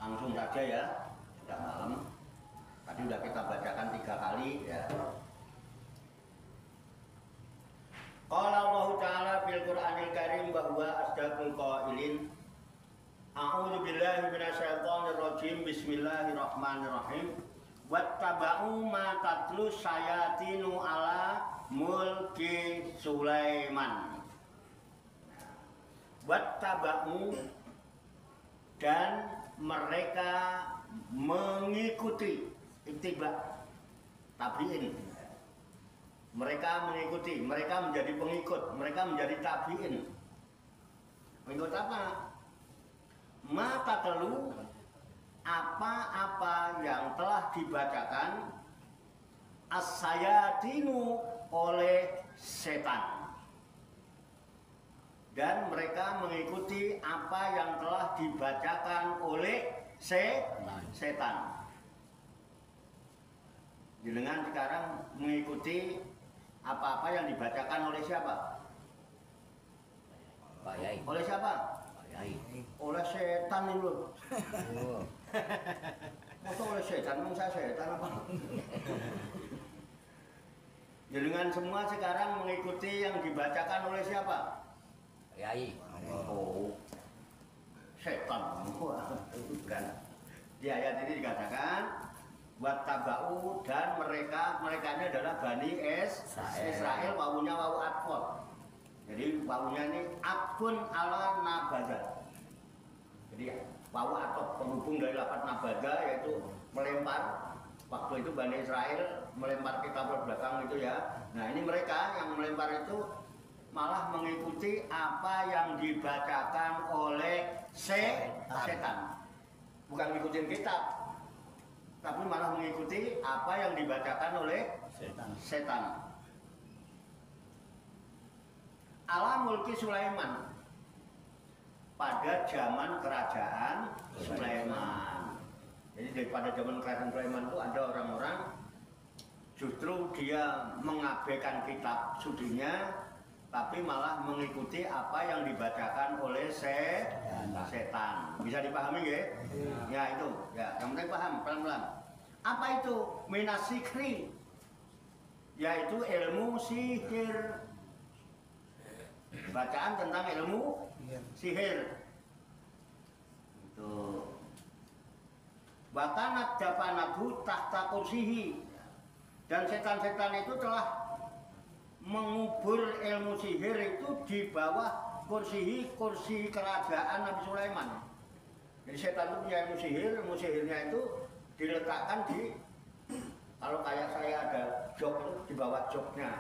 langsung saja ya, sudah malam. Tadi sudah kita bacakan 3 kali ya. Qala Allah Ta'ala fil Qur'anil Karim bahwa asdaqul qailin. A'udzu billahi minasyaitonir rajim. Bismillahirrahmanirrahim. Wattaba'u ma tatlu syayatinu ala mulki Sulaiman. Wattaba'u, dan mereka mengikuti, ittiba, tabi'in. Mereka mengikuti, mereka menjadi pengikut, mereka menjadi tabi'in. Pengikut apa? Mata telu, apa-apa yang telah dibacakan as-sayatinu oleh setan. Dan mereka mengikuti apa yang telah dibacakan oleh setan. Jenengan sekarang mengikuti apa-apa yang dibacakan oleh siapa? Pak Yai. Oleh siapa? Pak Yai. Oleh setan itu. Oh. Masa oleh setan? Emang saya setan apa? Jenengan semua sekarang mengikuti yang dibacakan oleh siapa? Pak Yai. Oh, setan. Bukan. Di ayat ini dikatakan wattaba'u, dan mereka-nya adalah Bani Israel, wawunya wawu atfal. Jadi wawunya ini atfun ala nabada. Jadi wawu atf penghubung dari lafaz nabada, yaitu melempar. Waktu itu Bani Israel melempar kitab belakang itu ya. Nah ini mereka yang melempar itu malah mengikuti apa yang dibacakan oleh setan. Bukan ngikutin kitab, tapi malah mengikuti apa yang dibacakan oleh setan. Ala mulki Sulaiman, pada zaman kerajaan Sulaiman. Jadi daripada zaman kerajaan Sulaiman itu ada orang-orang justru dia mengabaikan kitab sudinya, tapi malah mengikuti apa yang dibacakan oleh setan. Bisa dipahami ya? Ya itu, ya. Yang penting paham pelan-pelan. Apa itu minasikri? Yaitu ilmu sihir. Bacaan tentang ilmu sihir. Itu. Wakanat japanatu tahta kursihi. Dan setan-setan itu telah mengubur ilmu sihir itu di bawah kursi kerajaan Nabi Sulaiman. Jadi setan itu punya ilmu sihirnya itu diletakkan di, kalau kayak saya ada jok itu di bawah joknya,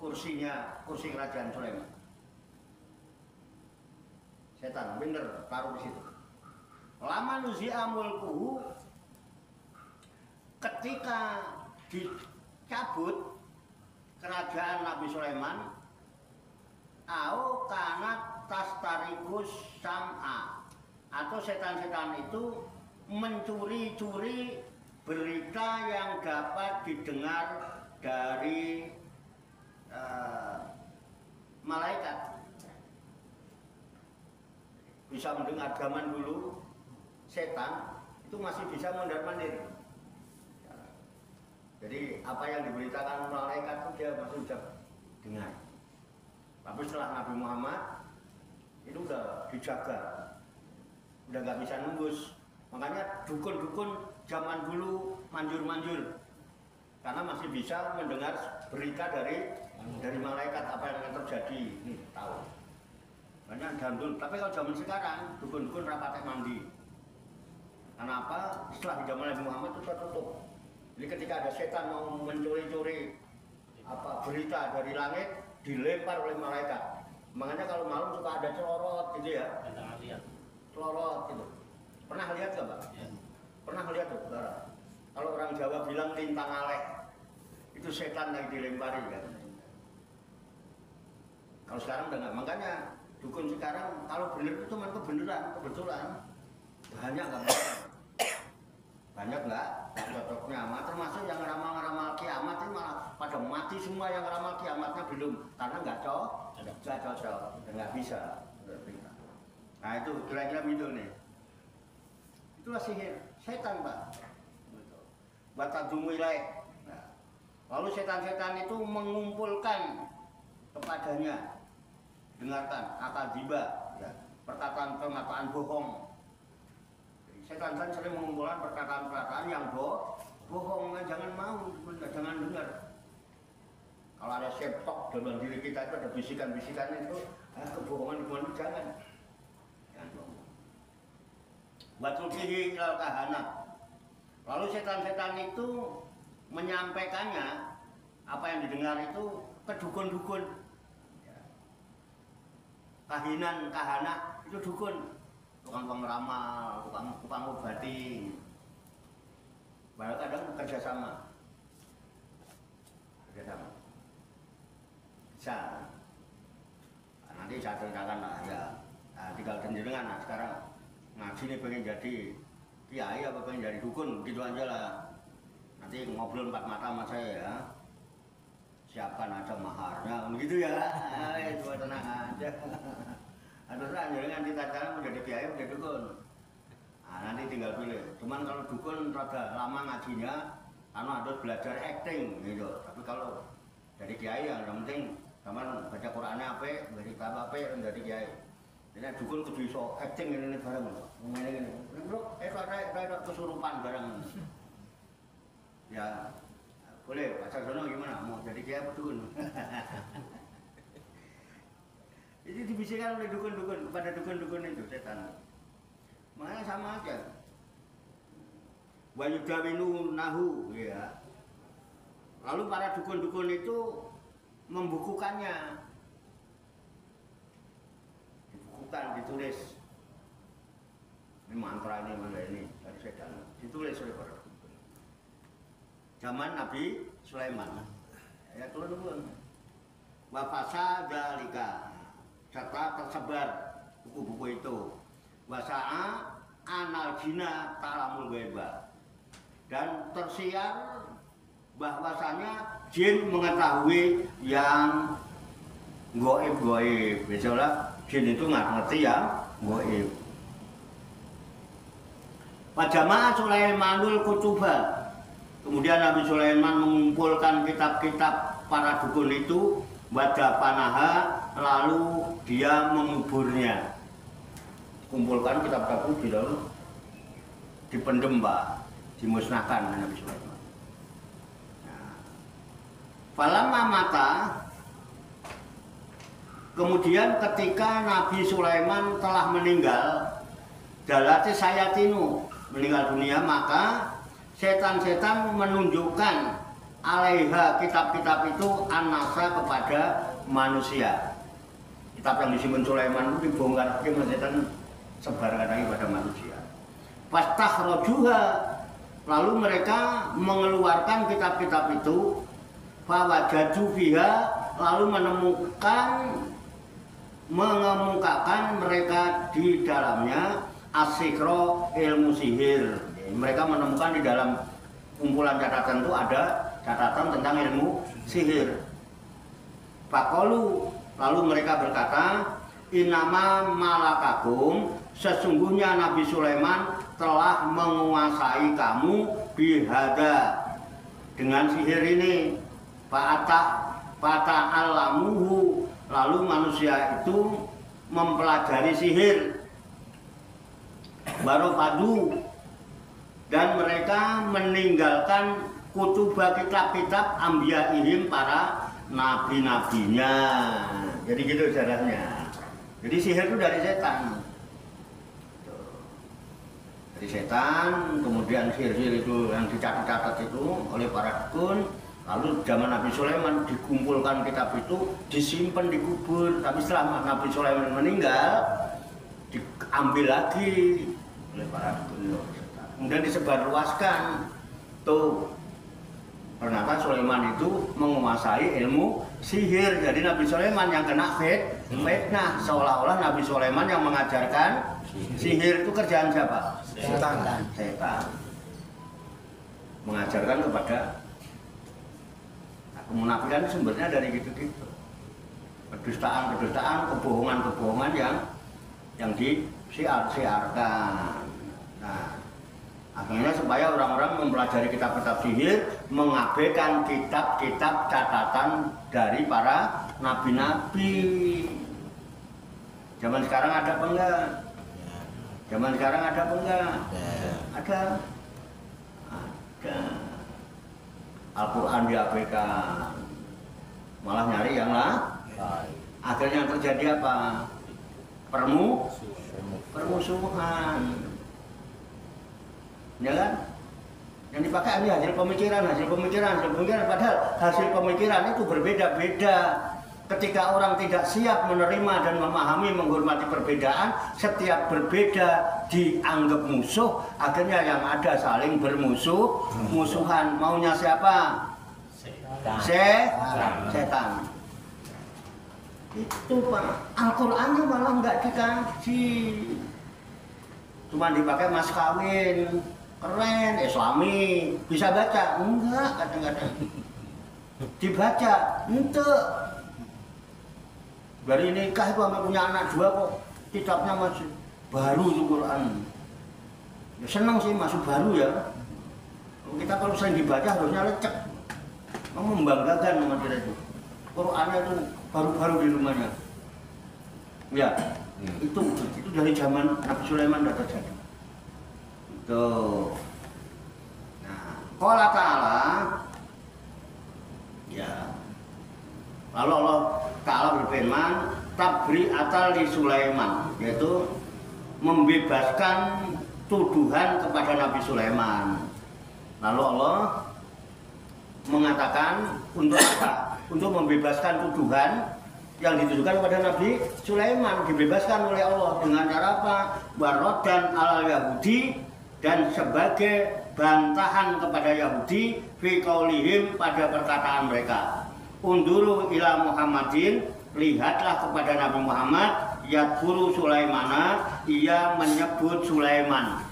kursi kerajaan Sulaiman. Setan bener taruh di situ. Lama nuzi'a mulkuhu, ketika dicabut kerajaan Nabi Sulaiman, au kanat tastarikus sam'a, atau setan-setan itu mencuri-curi berita yang dapat didengar dari malaikat. Bisa mendengar. Zaman dulu setan itu masih bisa mondar-mandir. Jadi apa yang diberitakan malaikat itu dia masih bisa dengar. Tapi setelah Nabi Muhammad itu udah dijaga, udah nggak bisa nembus. Makanya dukun-dukun zaman dulu manjur-manjur, karena masih bisa mendengar berita dari malaikat apa yang akan terjadi. Nih tahu. Banyak dandul. Tapi kalau zaman sekarang dukun-dukun rapatnya mandi. Kenapa? Setelah di zaman Nabi Muhammad itu tertutup. Jadi ketika ada setan mau mencuri-curi berita dari langit, dilempar oleh malaikat. Makanya kalau malam suka ada celorot gitu ya. Celorot gitu. Pernah lihat nggak, Pak? Ya. Pernah lihat tuh, saudara? Kalau orang Jawa bilang lintang aleh, itu setan yang dilempari kan. Kalau sekarang udah nggak. Makanya dukun sekarang kalau bener itu cuma kebetulan. Banyak nggak? Banyak nggak cocoknya, termasuk yang ramal-ramal kiamat ini malah pada mati semua, yang ramal kiamatnya belum, karena nggak cocok, nggak bisa. Nah itu kira-kira gitu nih. Itulah sihir setan, Pak. Batadzumu ilaih. Nah, lalu setan-setan itu mengumpulkan kepadanya, dengarkan akadiba, ya, perkataan-perkataan bohong. Setan-setan sering mengumpulkan perkataan-perkataan yang bohong, jangan mau, jangan dengar. Kalau ada septok dalam diri kita itu ada bisikan-bisikan itu, kebohongan-kebohongan itu jangan. Watulkihi ilal kahana. Lalu setan-setan itu menyampaikannya, apa yang didengar itu ke dukun-dukun. Kahinan, kahana itu dukun, tukang pengeramal, tukang obati. Bahkan kadang kerjasama. Bisa. Nah, nanti saya ceritakan lah ya. Nah, tinggal jenengan nah sekarang ngaji ini pengen jadi kiai apa pengen jadi dukun, gitu aja lah. Nanti ngobrol empat mata sama saya ya. Siapkan aja maharnya, begitu ya. Itu tenang aja. Ada orang jangan ditanya menjadi kiai menjadi dukun. Nah, nanti tinggal pilih. Cuman kalau dukun rada lama ngajinya, karena harus belajar acting gitu. Tapi kalau jadi kiai yang penting teman baca Qurannya apa, baca apa menjadi kiai. Jadi dukun kudu iso acting ini bareng. Ngene ngene. Bro, ada kesurupan bareng. Ya, boleh. Pak Sarjono gimana? Mau jadi kiai apa dukun? Jadi dibisikkan oleh dukun-dukun kepada dukun-dukun itu setan. Makanya sama aja. Wa yudawinu nahu ya. Lalu para dukun-dukun itu membukukannya. Ditulis. Ini mantra ini mana ini dari setan. Ditulis oleh para dukun. Zaman Nabi Sulaiman. Ya turun-turun. Wa fasadalika. Serta tersebar buku-buku itu. Wasa'a anal jina talamul ghaiba. Dan tersiar bahwasanya jin mengetahui yang goib. Misalnya jin itu nggak ngerti ya goib. Pajama Sulaimanul kutuba. Kemudian Nabi Sulaiman mengumpulkan kitab-kitab para dukun itu. Wada panaha, lalu dia menguburnya. Kumpulkan kitab-kitab itu lalu dipendem, Pak, dimusnahkan Nabi Sulaiman. Nah, falamma mata, kemudian ketika Nabi Sulaiman telah meninggal, dalati sayatinu, meninggal dunia, maka setan-setan menunjukkan alaiha kitab-kitab itu anasa kepada manusia. Kitab yang disimpan Sulaiman itu dibongkar ke setan sebarkan lagi pada manusia. Fastakhrajuha, lalu mereka mengeluarkan kitab-kitab itu, fawajadu fiha, lalu mengemukakan mereka di dalamnya asikro ilmu sihir. Mereka menemukan di dalam kumpulan catatan itu ada catatan tentang ilmu sihir. Faqalu, lalu mereka berkata, inama malakakum, sesungguhnya Nabi Sulaiman telah menguasai kamu bihada, dengan sihir ini. Fata'alamuhu, lalu manusia itu mempelajari sihir. Barofadu, dan mereka meninggalkan kutubah kitab-kitab ambiyaihim, para nabi-nabinya. Jadi gitu caranya. Jadi sihir itu dari setan. Dari setan, kemudian sihir-sihir itu yang dicatat-catat itu oleh para dukun. Lalu zaman Nabi Sulaiman dikumpulkan kitab itu, disimpan, dikubur. Tapi setelah Nabi Sulaiman meninggal, diambil lagi oleh para dukun. Kemudian disebarluaskan. Tuh, ternyata Sulaiman itu menguasai ilmu sihir. Jadi Nabi Sulaiman yang kena fitnah, seolah-olah Nabi Sulaiman yang mengajarkan sihir. Itu kerjaan siapa? Setan. Mengajarkan kepada. Nah, kemunafikan sumbernya dari gitu-gitu. Kedustaan, kebohongan yang disiarkan. Nah, Akhirnya supaya orang-orang mempelajari kitab-kitab sihir, mengabaikan kitab-kitab catatan dari para nabi-nabi. Zaman sekarang ada apa enggak? Zaman sekarang ada apa enggak? Ada. Ada. Al-Quran diabaikan. Malah nyari yang lain. Akhirnya terjadi apa? Permusuhan. Ya kan? Yang dipakai ini hasil pemikiran. Padahal hasil pemikiran itu berbeda-beda. Ketika orang tidak siap menerima dan memahami, menghormati perbedaan, setiap berbeda dianggap musuh, akhirnya yang ada saling musuhan. Maunya siapa? Setan. Itu Pak, Al-Qur'annya malah nggak dikasih. Cuma dipakai mas kawin, keren, Islami, bisa baca? Enggak, kadang-kadang. Dibaca, enggak. Dari nikah itu sampai punya anak 2 kok, kitabnya masih baru itu Quran. Ya senang sih masuk baru ya. Kita kalau sering dibaca harusnya lecek. Membanggakan sama kita itu. Qurannya itu baru-baru di rumahnya. Ya, itu dari zaman Nabi Sulaiman sudah terjadi. Itu. Nah, qala ta'ala, ya. Lalu Allah Ta'ala berfirman, tabri'atal li Sulaiman, yaitu membebaskan tuduhan kepada Nabi Sulaiman. Lalu Allah mengatakan untuk apa? Untuk membebaskan tuduhan yang ditujukan kepada Nabi Sulaiman, dibebaskan oleh Allah dengan cara apa? Warodan al Yahudi, dan sebagai bantahan kepada Yahudi fi qaulihim, pada perkataan mereka. Unduru ila Muhammadin, lihatlah kepada Nabi Muhammad, yadkuru Sulaimana, ia menyebut Sulaiman.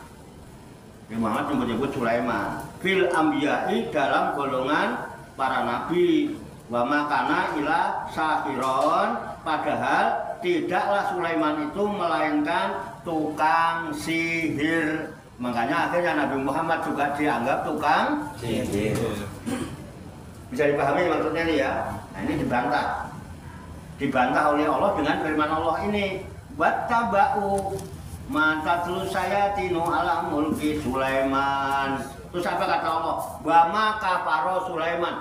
Nabi Muhammad menyebut Sulaiman fil ambiyai, dalam golongan para nabi. Wa makana ila sahiron, padahal tidaklah Sulaiman itu melainkan tukang sihir. Makanya akhirnya Nabi Muhammad juga dianggap tukang sihir. Bisa dipahami maksudnya ini ya. Nah ini dibantah oleh Allah dengan firman Allah ini, wattaba'u ma tatlu sayatinu ala mulki Sulaiman. Terus apa kata Allah? Wa ma kafara Sulaiman.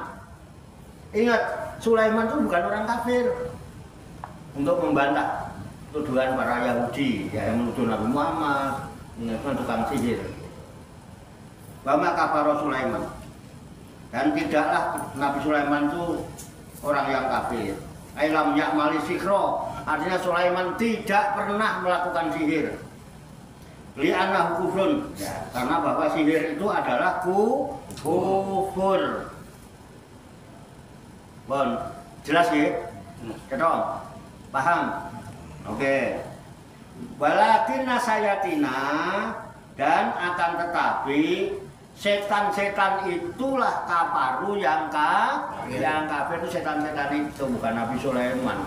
Ingat, Sulaiman itu bukan orang kafir. Untuk membantah tuduhan para Yahudi yang menuduh Nabi Muhammad mengaku tukang sihir. Wa ma kafara Sulaiman. Dan tidaklah Nabi Sulaiman itu orang yang kafir. Ailam ya'mali sikro, artinya Sulaiman tidak pernah melakukan sihir. Li'annahu kufrun, ya, karena bahwa sihir itu adalah kufur. Bon, jelas ya? Ketong? Paham? Oke. Walakin nasayatina, dan akan tetapi setan-setan itulah kafaru yang kafir itu setan-setan itu, bukan Nabi Sulaiman.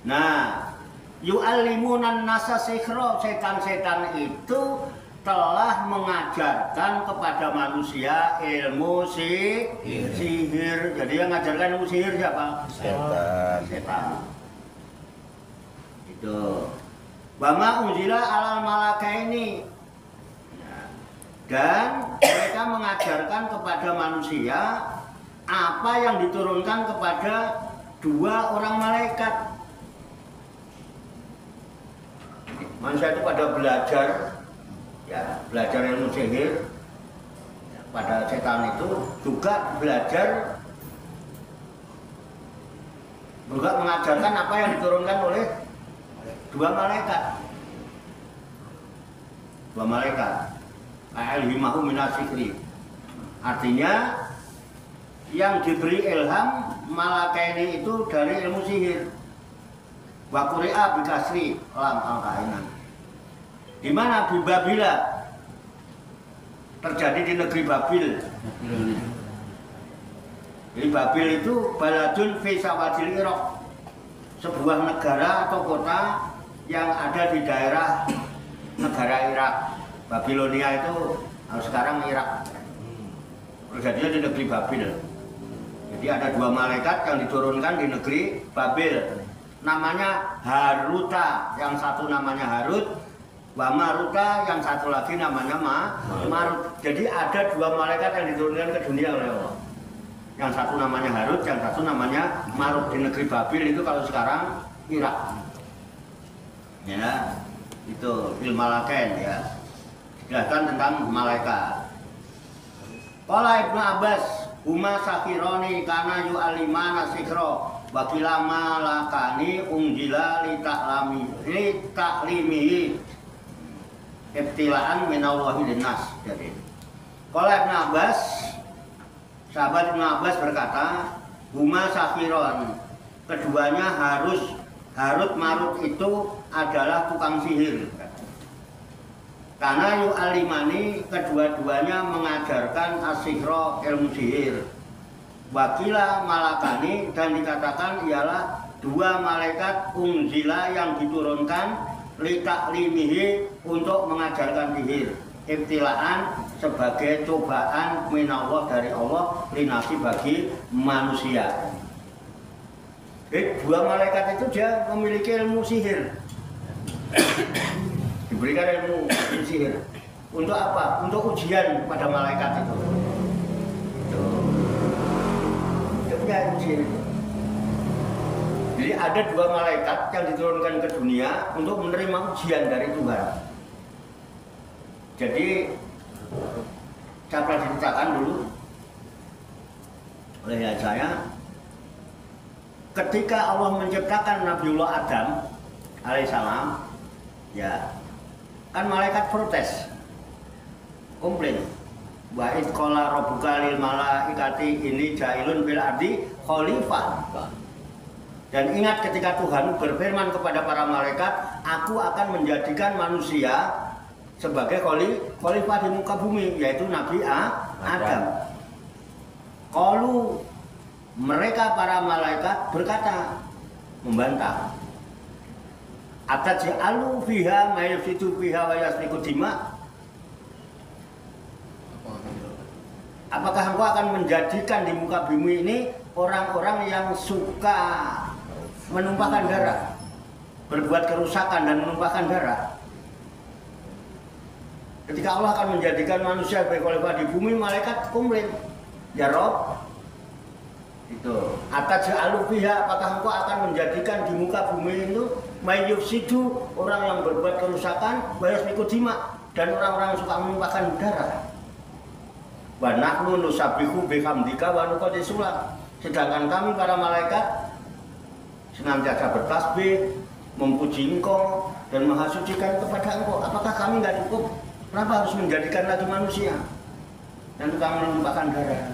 Nah, yu'allimunan nasa sihra, setan-setan itu telah mengajarkan kepada manusia ilmu sihir. Jadi yang mengajarkan ilmu sihir siapa? Setan. Itu. Bama unzila alal malakaini. Dan mereka mengajarkan kepada manusia apa yang diturunkan kepada 2 orang malaikat. Manusia itu pada belajar, ya, belajar ilmu sihir. Pada setan itu juga belajar, juga mengajarkan apa yang diturunkan oleh 2 malaikat. 2 malaikat. Al-himahu minasikri. Artinya yang diberi ilham malakaini itu dari ilmu sihir. Wa quri'a bi kasri lam al-kainan. Di mana di Babila, terjadi di negeri Babil. Jadi Babil itu baladun fi sawadil Iraq, sebuah negara atau kota yang ada di daerah negara Irak. Babilonia itu sekarang Irak. Terjadinya di negeri Babil. Jadi ada 2 malaikat yang diturunkan di negeri Babil. Namanya Haruta, yang satu namanya Harut, wa Maruta, yang satu lagi namanya Marut. Jadi ada 2 malaikat yang diturunkan ke dunia oleh Allah. Yang satu namanya Harut, yang satu namanya Marut. Di negeri Babil itu kalau sekarang Irak. Ya, itu Ilmalaken ya. Dijelaskan tentang malaikat. Qala Ibnu Abbas, huma sakironi kana yu'alimana sikro wakila malakani unjila li taklimihi ibtilaan minallahi linnas. Jadi Qala Ibnu Abbas, sahabat Ibnu Abbas berkata, huma sakironi, keduanya Harut Marut itu adalah tukang sihir. Karena yu'alimani, kedua-duanya mengajarkan asyikro, ilmu sihir. Wakila malakani, dan dikatakan ialah 2 malaikat unzila yang diturunkan litaklimihi, untuk mengajarkan sihir. Ibtilaan, sebagai cobaan minallah, dari Allah, linasi, bagi manusia. Jadi 2 malaikat itu dia memiliki ilmu sihir. Diberikan ilmu sihir. Untuk apa? Untuk ujian pada malaikat itu. Dia punya ilmu sihir. Jadi ada 2 malaikat yang diturunkan ke dunia untuk menerima ujian dari Tuhan. Jadi saya pernah diceritakan dulu oleh saya, ketika Allah menciptakan Nabiullah Adam alaihissalam, ya kan malaikat protes, komplain. Wa id qala rabbuka lil malaikati inni ja'ilun fil ardi khalifah. Dan ingat ketika Tuhan berfirman kepada para malaikat, aku akan menjadikan manusia sebagai khalifah di muka bumi, yaitu Nabi Adam. Qalu, mereka para malaikat berkata, membantah, ataj'alu fiha ma yufsidu fiha wa yasfiku dima. Apakah engkau akan menjadikan di muka bumi ini orang-orang yang suka menumpahkan darah, berbuat kerusakan dan menumpahkan darah? Ketika Allah akan menjadikan manusia sebagai khalifah di bumi, malaikat komplain, ya Rob, itu ataj'alu fiha, apakah engkau akan menjadikan di muka bumi itu may yufsidu, orang yang berbuat kerusakan, wa yasfiku dima, dan orang-orang yang suka menumpahkan darah. Wa nahnu nusabbihu bihamdika wa nuqaddisu lak, sedangkan kami para malaikat senantiasa bertasbih, memuji Engkau dan maha sucikan kepada Engkau. Apakah kami nggak cukup? Kenapa harus menjadikan lagi manusia yang tukang menumpahkan darah?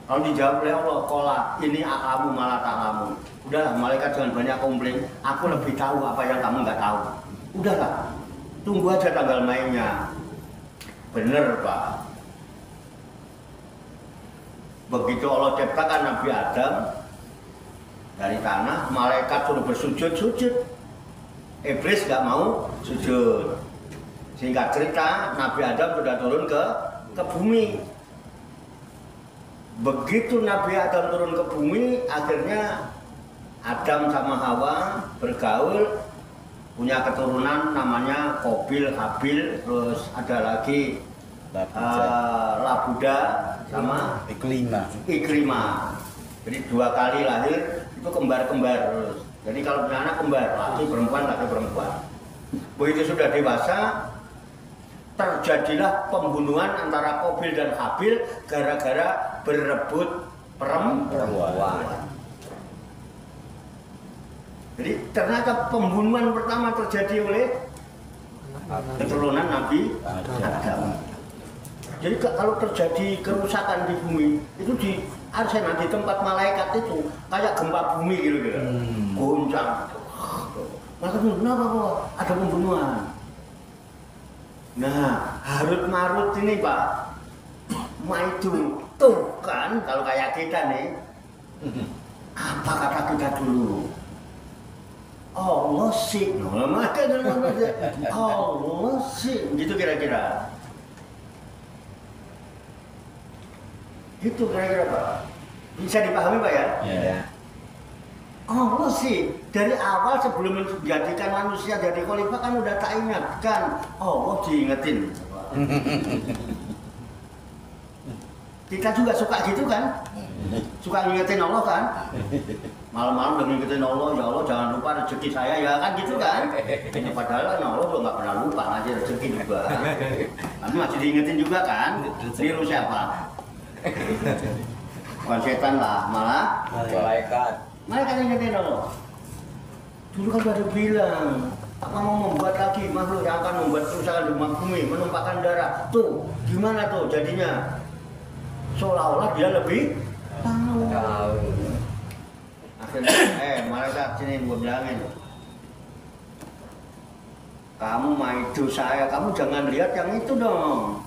Kalau dijawab oleh Allah, kola ini akamu malah ta'lamu. Udahlah, malaikat jangan banyak komplain. Aku lebih tahu apa yang kamu nggak tahu. Udahlah, tunggu aja tanggal mainnya. Bener Pak. Begitu Allah ciptakan Nabi Adam dari tanah, malaikat suruh bersujud-sujud. Iblis nggak mau sujud. Singkat cerita, Nabi Adam sudah turun ke bumi. Begitu Nabi Adam turun ke bumi, akhirnya Adam sama Hawa bergaul, punya keturunan namanya Qabil, Habil, terus ada lagi Labuda sama Ikrimah. Jadi 2 kali lahir, itu kembar-kembar terus. Jadi kalau punya anak kembar, laki perempuan. Begitu sudah dewasa, terjadilah pembunuhan antara Qabil dan Habil gara-gara berebut perempuan. Jadi ternyata pembunuhan pertama terjadi oleh keturunan Nabi Adam. Jadi kalau terjadi kerusakan di bumi, itu di Arsena, di tempat malaikat itu kayak gempa bumi gitu, goncang. Maka kenapa kok ada pembunuhan? Nah, Harut Marut ini Pak, Maidu tuh kan, kalau kayak kita nih, apa kata kita dulu? Allah sih, Allah sih, gitu kira-kira. Gitu kira-kira Pak. Bisa dipahami Pak ya? Iya. Allah sih, dari awal sebelum menjadikan manusia jadi khalifah kan udah tak ingatkan. Allah diingetin. Kita juga suka gitu kan? Suka ngingetin Allah kan? Malam-malam udah ngingetin Allah, ya Allah jangan lupa rezeki saya ya kan gitu kan? Ya, padahal kan Allah juga nggak pernah lupa ngasih rezeki juga. Tapi masih diingetin juga kan? Niru siapa? Bukan setan lah, malah Malaikat. mereka ngingetin Allah. Dulu kan udah bilang, apa mau membuat lagi makhluk yang akan membuat kerusakan di muka bumi, menumpahkan darah. Tuh, gimana tuh jadinya? Seolah-olah dia lebih tahu. Akhirnya, malaikat sini gue bilangin, kamu maido saya, kamu jangan lihat yang itu dong.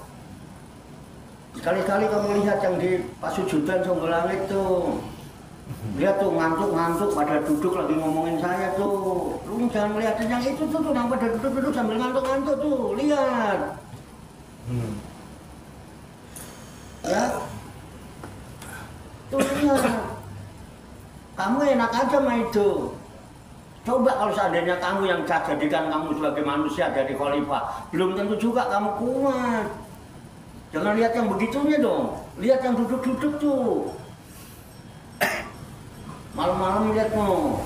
Sekali-kali kamu lihat yang di pasujudan Songgolangit tuh. Lihat tuh ngantuk-ngantuk pada duduk lagi ngomongin saya tuh. Lu jangan ngeliatin yang itu tuh, yang pada duduk-duduk sambil ngantuk-ngantuk tuh, lihat. Ya. Tuh lihat. Kamu enak aja Maido. Coba kalau seandainya kamu yang jadikan kamu sebagai manusia jadi khalifah, belum tentu juga kamu kuat. Jangan lihat yang begitunya dong. Lihat yang duduk-duduk tuh. Malam-malam lihat mau.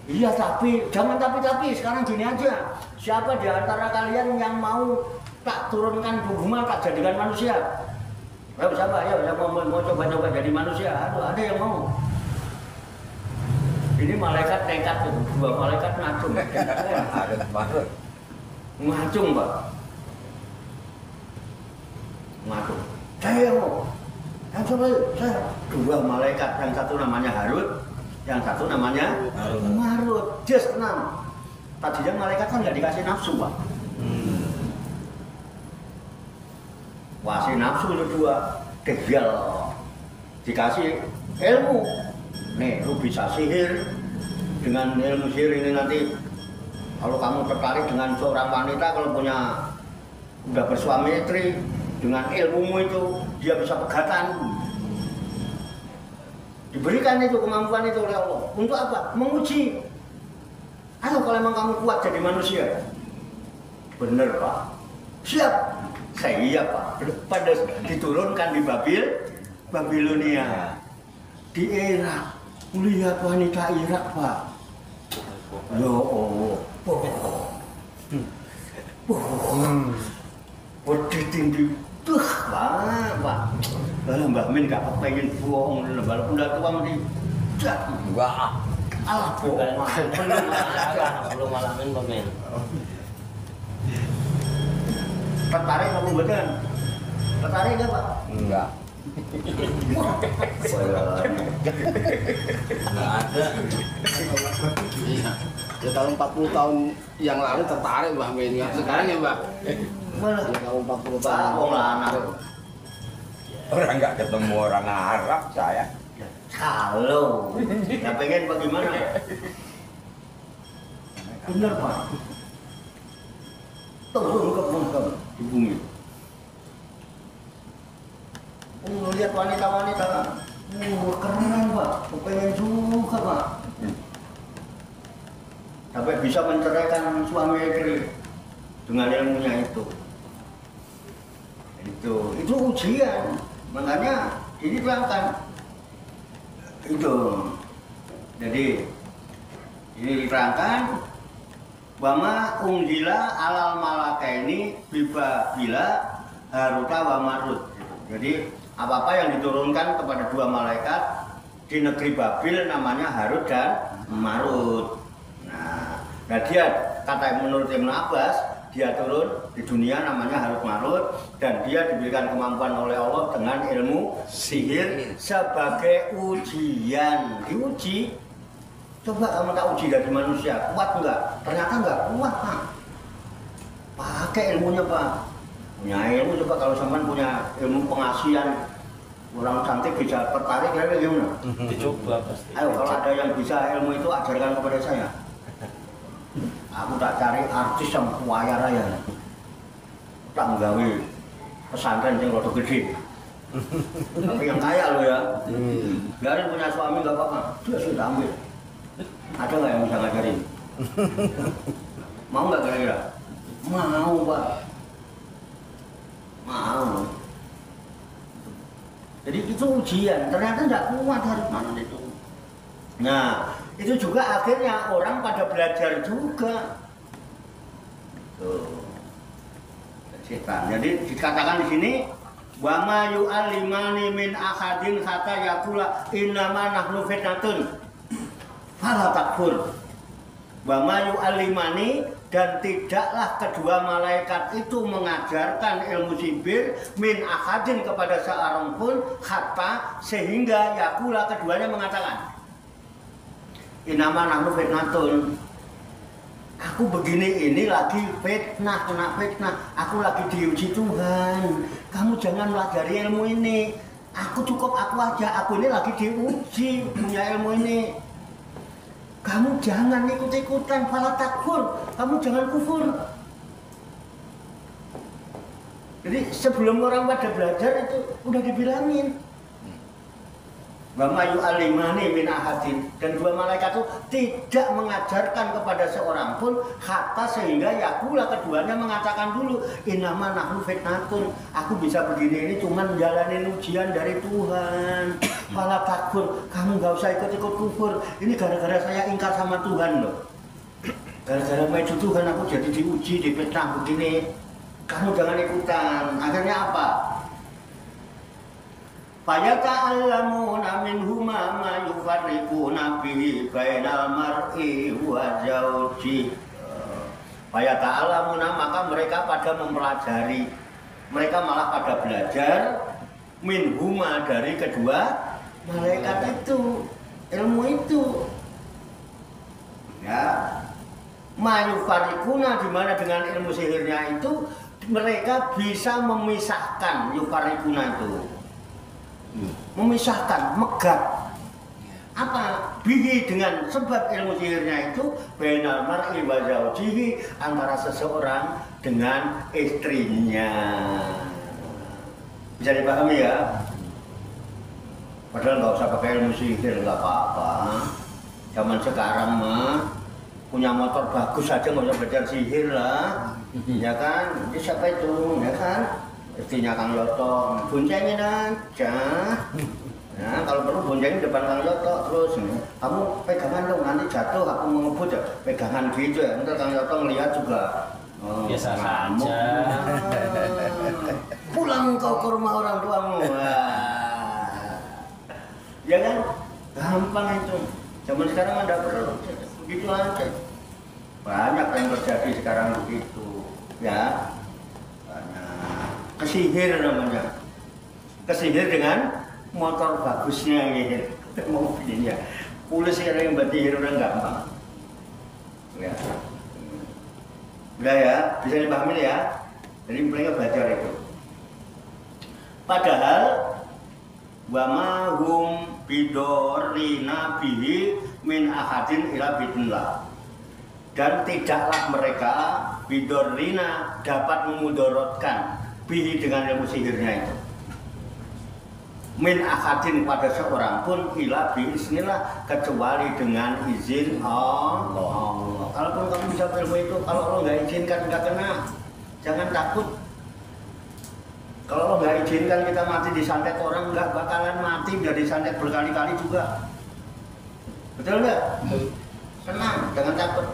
Iya tapi, jangan tapi, sekarang gini aja. Siapa di antara kalian yang mau tak turunkan hukuman, tak jadikan manusia? Ayo siapa? Ayo, siapa mau coba-coba jadi manusia? Aduh, ada yang mau. Ini malaikat nekat tuh, dua malaikat ngacung. Ada banget. Ngacung Pak. Ngacung. Saya mau. Yang coba saya. Dua malaikat, yang satu namanya Harut, yang satu namanya Marut. Just 6. Tadinya malaikat kan nggak dikasih nafsu Pak. Wah si nafsu itu dua. Degel. Dikasih ilmu. Nih lu bisa sihir. Dengan ilmu sihir ini nanti kalau kamu tertarik dengan seorang wanita, kalau punya udah bersuami istri, dengan ilmumu itu dia bisa pegatan. Diberikan itu kemampuan itu oleh Allah. Untuk apa? Menguji. Ayo kalau memang kamu kuat jadi manusia. Bener Pak. Siap. Saya Pak. Pada diturunkan di Babilonia. Di Irak. Melihat wanita Irak Pak. Ya Allah. Wedi tinggi. Tuh, Pak. Mbak Min gak kepengen bohong, walaupun udah tua mesti. Enggak. Alah, bohong. Belum malamin Mbak Min. Tertarik kamu betul? Tertarik gak Pak? Enggak. Nggak ada. Iya. Ya kalau 40 tahun yang lalu tertarik Mbak Min. Sekarang ya Mbak. Mana? Ya kalau 40 Pak, tahun. wong lanang. Orang nggak ketemu orang Arab saya. Kalau nggak pengen bagaimana? Bener Pak. Turun ke bumi di bumi. Lihat wanita-wanita, keren Pak. Pengen juga Pak. Sampai bisa menceraikan suami istri dengan ilmunya itu. Itu ujian. Makanya ini terangkan itu. Jadi ini diterangkan wama unggila alal malakaini biba bila haruta wa marut. Jadi apa-apa yang diturunkan kepada dua malaikat di negeri Babil namanya Harut dan Marut. Nah dia kata menurut Ibnu Abbas, dia turun di dunia namanya Harut Marut dan dia diberikan kemampuan oleh Allah dengan ilmu sihir sebagai ujian. Diuji. Coba kamu tak uji dari manusia, kuat enggak? Ternyata enggak kuat Pak. Pakai ilmunya Pak. Punya ilmu, coba kalau sampean punya ilmu pengasihan, orang cantik bisa tertarik ya gimana? Dicoba pasti. Ayo kalau ada yang bisa ilmu itu ajarkan kepada saya. Aku tak cari artis yang kaya raya. Tak nggawe pesantren yang rada gede. Tapi yang kaya lo ya. Biarin punya suami nggak apa-apa. Dia sudah ambil. Ada nggak yang bisa ngajarin? Mau nggak kira-kira? Mau Pak. Mau. Jadi itu ujian. Ternyata nggak kuat harus mana itu. Nah, itu juga akhirnya orang pada belajar juga. Tuh. Setan. Jadi dikatakan di sini wa ma yu'allimani min ahadin hatta yaqula innama nahnu fitnatun fala takfur. Wa ma yu'allimani, dan tidaklah kedua malaikat itu mengajarkan ilmu sihir min ahadin kepada seorang pun hatta sehingga yaqula keduanya mengatakan innama nahnu fitnatun. Aku begini ini lagi fitnah, kena fitnah. Aku lagi diuji Tuhan. Kamu jangan pelajari ilmu ini. Aku cukup aku aja. Aku ini lagi diuji punya ilmu ini. Kamu jangan ikut-ikutan, fala takfur. Kamu jangan kufur. Jadi sebelum orang pada belajar itu udah dibilangin. Wa ma yu'allimani min ahadin, dan dua malaikat itu tidak mengajarkan kepada seorang pun hatta sehingga yaqula keduanya mengatakan dulu innama nahnu fitnatun. Aku bisa begini ini cuman jalanin ujian dari Tuhan. Fala takfur, kamu nggak usah ikut-ikut kufur. Ini gara-gara saya ingkar sama Tuhan loh. Gara-gara maju Tuhan aku jadi diuji, difitnah begini. Kamu jangan ikutan. Akhirnya apa? Fayata'allamuna minhuma ma yufarriquna bihi bainal mar'i wa zawji. Fayata'allamuna, maka mereka pada mempelajari, mereka malah pada belajar minhuma dari kedua malaikat itu, ilmu itu. Ya. Ma yufarriquna, di mana dengan ilmu sihirnya itu mereka bisa memisahkan, yufarriquna itu memisahkan, megat apa bihi, dengan sebab ilmu sihirnya itu bainal mar'i wa zawjihi, antara seseorang dengan istrinya. Bisa dipahami ya? Padahal nggak usah pakai ilmu sihir, nggak apa-apa. Zaman sekarang mah punya motor bagus aja nggak usah belajar sihir lah, ya kan? Ini siapa itu, ya kan? Istrinya Kang Yoto, boncengin aja. Nah, kalau perlu boncengin depan Kang Yoto terus. Kamu pegangan dong, nanti jatuh aku mau ngebut ya. Pegangan gitu ya, nanti Kang Yoto ngeliat juga. Oh, biasa saja. Pulang kau ke rumah orang tuamu. Ya kan? Gampang itu. Zaman sekarang ada perlu begitu aja. Banyak yang terjadi sekarang begitu, ya. Kesihir namanya, kesihir dengan motor bagusnya gitu, mobilnya. Polisi yang bertihir orang gampang, ya. Udah ya, bisa dipahami ya. Jadi mereka belajar itu. Padahal wa ma hum bidorrina bihi min ahadin ila bidnillah, dan tidaklah mereka bidorrina dapat memudorotkan bihi dengan ilmu sihirnya itu min akadin pada seorang pun ila biiznillah, kecuali dengan izin Allah. Kalaupun kamu bisa ilmu itu, kalau Allah nggak izinkan nggak kena, jangan takut. Kalau Allah nggak izinkan kita mati disantet orang, nggak bakalan mati, udah disantet berkali-kali juga. Betul nggak? Tenang, jangan takut.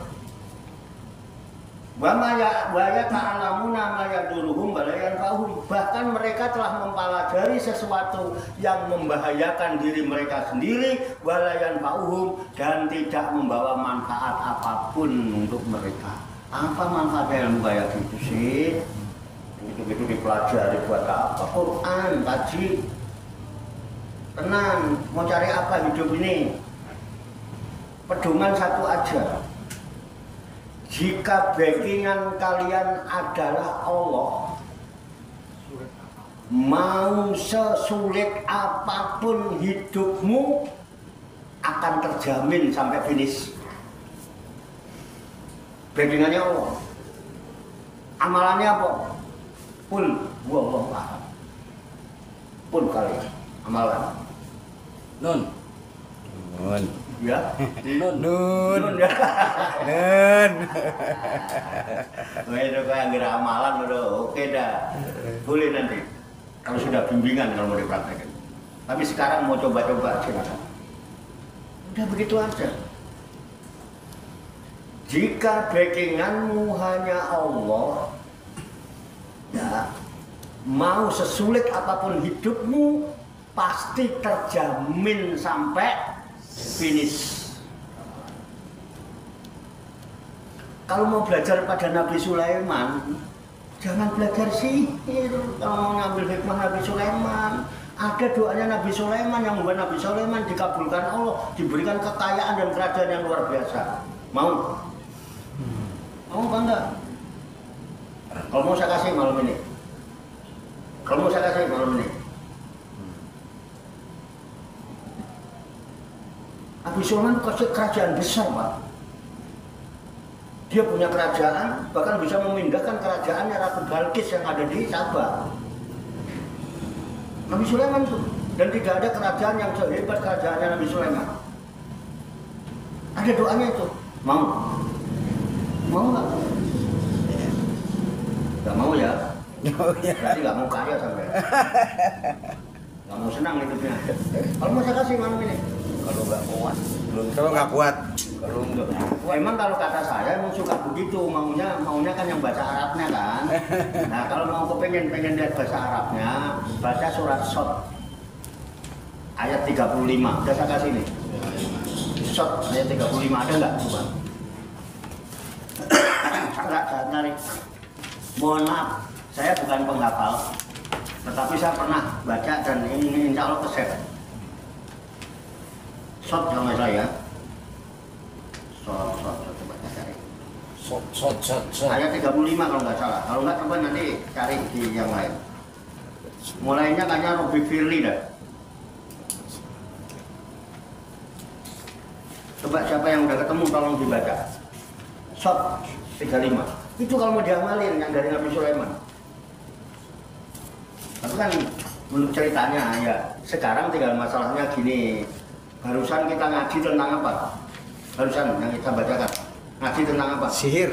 Wa ta'lamuna ma yaduruhum wa la yanfa'uhum, bahkan mereka telah mempelajari sesuatu yang membahayakan diri mereka sendiri, wa la yanfa'uhum, dan tidak membawa manfaat apapun untuk mereka. Apa manfaat ilmu kayak gitu sih? Itu dipelajari buat apa? Quran, kaji. Tenang, mau cari apa hidup ini? Pedoman satu aja. Jika backingan kalian adalah Allah, mau sesulit apapun hidupmu akan terjamin sampai finish. Backingannya Allah. Amalannya apa? Pun wallahu a'lam. Pun kali amalan. Nun. Nun. Ya. Nun. Nun. Nun ya. Nun. Itu kayak ngira amalan udah oke dah. Boleh nanti. Kalau sudah bimbingan kalau mau dipraktekin. Tapi sekarang mau coba-coba silakan. Udah begitu aja. Jika backinganmu hanya Allah, ya, mau sesulit apapun hidupmu pasti terjamin sampai finish. Kalau mau belajar pada Nabi Sulaiman, jangan belajar sihir. Kalau mau ngambil hikmah Nabi Sulaiman, ada doanya Nabi Sulaiman yang membuat Nabi Sulaiman dikabulkan Allah, diberikan kekayaan dan kerajaan yang luar biasa. Mau? Mau apa enggak? Kalau mau saya kasih malam ini. Kalau mau saya kasih malam ini. Nabi Sulaiman kasih kerajaan besar, Pak. Dia punya kerajaan, bahkan bisa memindahkan kerajaannya Ratu Balkis yang ada di Sabah. Nabi Sulaiman itu, dan tidak ada kerajaan yang sehebat kerajaannya Nabi Sulaiman. Ada doanya itu. Mau? Mau nggak? Nggak mau ya? Berarti nggak mau kaya sampai. Nggak mau senang hidupnya. Kalau mau saya kasih malam ini. Kalau nggak kuat. Kalau nggak kuat. Kalau enggak. Emang kalau kata saya emang suka begitu, maunya kan yang bahasa Arabnya kan. Nah kalau mau pengen lihat bahasa Arabnya, baca surat Shad ayat 35. Udah saya kasih nih. Shad ayat 35 ada nggak? Coba. Saya narik. Mohon maaf, saya bukan penghafal, tetapi saya pernah baca dan ini insya Allah keset. Shad kalau nggak salah ya. Coba cari. Ayat 35 kalau nggak salah. Kalau nggak coba nanti cari di yang lain. Mulainya kayaknya Robby Firly dah. Coba siapa yang udah ketemu tolong dibaca. Shad 35. Itu kalau mau diamalin yang dari Nabi Sulaiman. Tapi kan menurut ceritanya ya sekarang tinggal masalahnya gini. Barusan kita ngaji tentang apa? Barusan yang kita bacakan ngaji tentang apa? Sihir.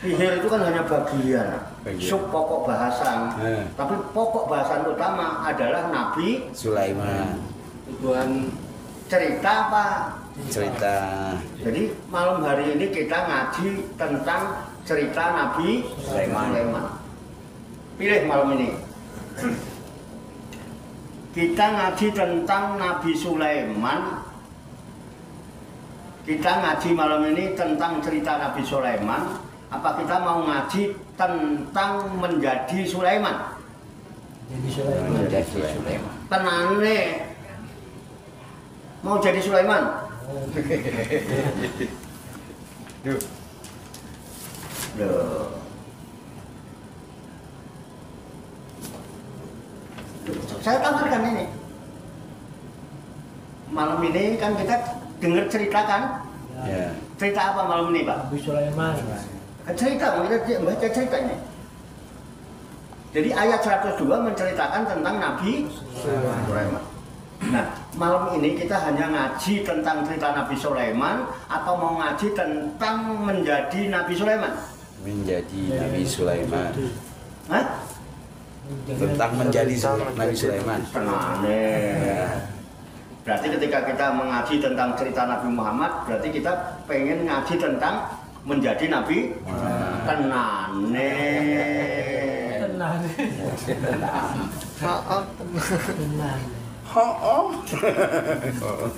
Sihir itu kan hanya bagian, sub pokok bahasan. Tapi pokok bahasan utama adalah Nabi Sulaiman. Tujuan cerita apa? Cerita. Jadi malam hari ini kita ngaji tentang cerita Nabi Sulaiman. Pilih malam ini. Kita ngaji tentang Nabi Sulaiman. Kita ngaji malam ini tentang cerita Nabi Sulaiman. Apa kita mau ngaji tentang menjadi Sulaiman? Menjadi Sulaiman. Tenane. Mau jadi Sulaiman? Loh. Saya tawarkan ini. Malam ini kan kita dengar cerita kan? Ya. Cerita apa malam ini, Pak? Nabi Sulaiman. Cerita, kita baca ceritanya. Jadi ayat 102 menceritakan tentang Nabi Sulaiman. Nah, malam ini kita hanya ngaji tentang cerita Nabi Sulaiman atau mau ngaji tentang menjadi Nabi Sulaiman? Menjadi Nabi Sulaiman. Hah? Tentang menjadi Nabi Sulaiman. Tenane. Berarti ketika kita mengaji tentang cerita Nabi Muhammad, berarti kita pengen ngaji tentang menjadi Nabi. Tenane.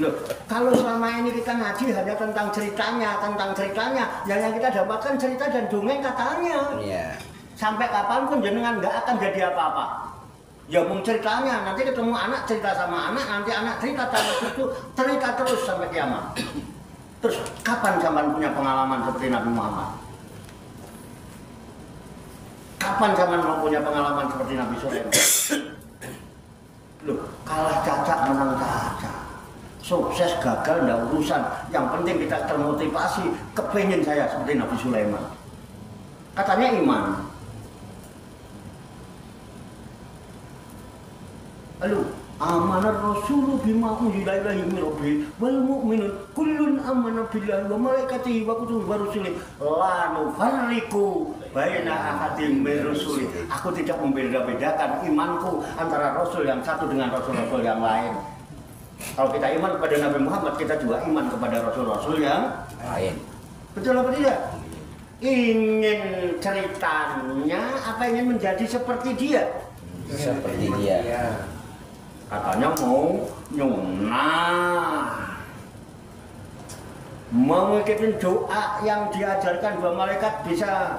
Loh, kalau selama ini kita ngaji hanya tentang ceritanya, yang kita dapatkan cerita dan dongeng katanya. Iya. Sampai kapanpun jenengan nggak akan jadi apa-apa. Ya mau ceritanya, nanti ketemu anak cerita sama anak, nanti anak cerita sama cucu, cerita terus sampai kiamat. Terus kapan zaman punya pengalaman seperti Nabi Muhammad? Kapan kamu mau punya pengalaman seperti Nabi Sulaiman? Loh, kalah cacak menang cacak. Sukses gagal nggak urusan. Yang penting kita termotivasi, kepengen saya seperti Nabi Sulaiman. Katanya iman. Lalu amanat Rasul bima unzila ilaihi min rabbih wal mu'minun kullun amana billahi wa malaikatihi wa kutubihi wa rusulihi la nufarriqu baina ahadin min rusuli. Aku tidak membeda-bedakan imanku antara rasul yang satu dengan rasul-rasul yang lain. Kalau kita iman kepada Nabi Muhammad, kita juga iman kepada rasul-rasul yang lain. Betul apa tidak? Ingin ceritanya apa ingin menjadi seperti dia? Seperti dia. Katanya mau nyunah, mau ngikutin doa yang diajarkan dua malaikat bisa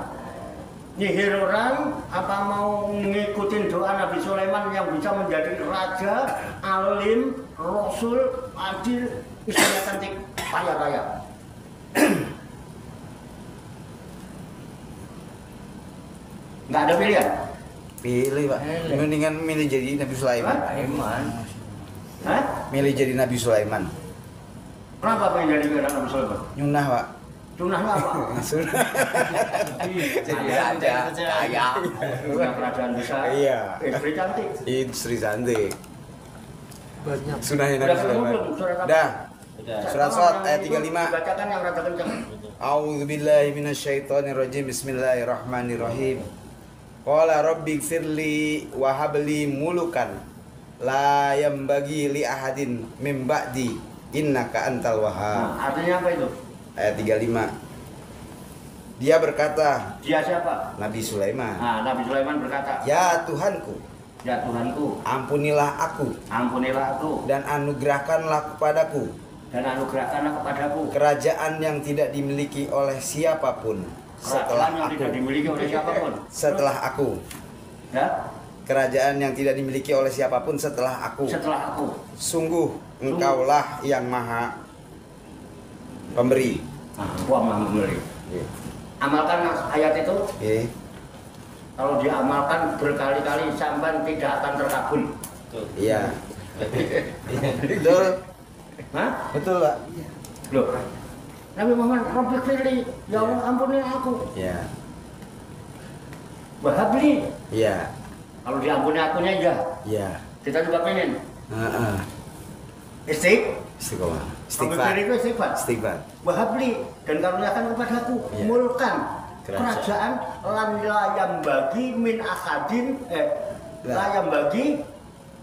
nyihir orang, apa mau ngikutin doa Nabi Sulaiman yang bisa menjadi raja, alim, rasul, adil, istrinya cantik, kaya raya. Nggak ada pilihan. Pilih Pak, mendingan milih jadi Nabi Sulaiman. Hah? Milih jadi Nabi Sulaiman. Kenapa pengen jadi Nabi Sulaiman? Nyunah Pak. Sunahnya apa? Sunah. Jadi raja, kaya. Punya kerajaan besar, Iya. istri cantik. Istri cantik. Banyak. Sunahnya Udah Nabi ketemu Sulaiman. belum surat apa? Dah. Udah. Surat Shad ayat 35. Bacakan yang rada kencang. A'udzubillahi minasyaitonirrajim. Bismillahirrahmanirrahim. Qala rabbighfirli wa habli mulukan la yambagi li ahadin mim ba'di innaka antal wahhab. Nah, artinya apa itu? Ayat 35. Dia berkata, Dia siapa? Nabi Sulaiman, Nah, Nabi Sulaiman berkata, "Ya Tuhanku, ya Tuhanku, ampunilah aku ampunilah aku dan anugerahkanlah kepadaku dan anugerahkanlah kepadaku kerajaan yang tidak dimiliki oleh siapapun setelah kerajaan yang aku." tidak dimiliki oleh siapapun. Setelah aku. Ya, Kerajaan yang tidak dimiliki oleh siapapun setelah aku. setelah aku. Sungguh engkaulah yang maha pemberi. Nah, gua mau memberi. Amalkan ayat itu. Oke. Kalau diamalkan berkali-kali sampai tidak akan terkabul. Iya. Betul. Hah? Betul, Pak. Loh, Nabi Muhammad, Rabbi firli, ya Allah ampuni aku. Iya. Wahabli, Iya. kalau diampuni akunya ya. Iya. Kita juga pengen. Heeh. Istiqomah. Rabbi Istighfar. firli itu istighfar. Istighfar. Wahabli, dan karuniakan kepadaku Iya. mulkan Kerajaan. kerajaan lan layam bagi min akadin layam bagi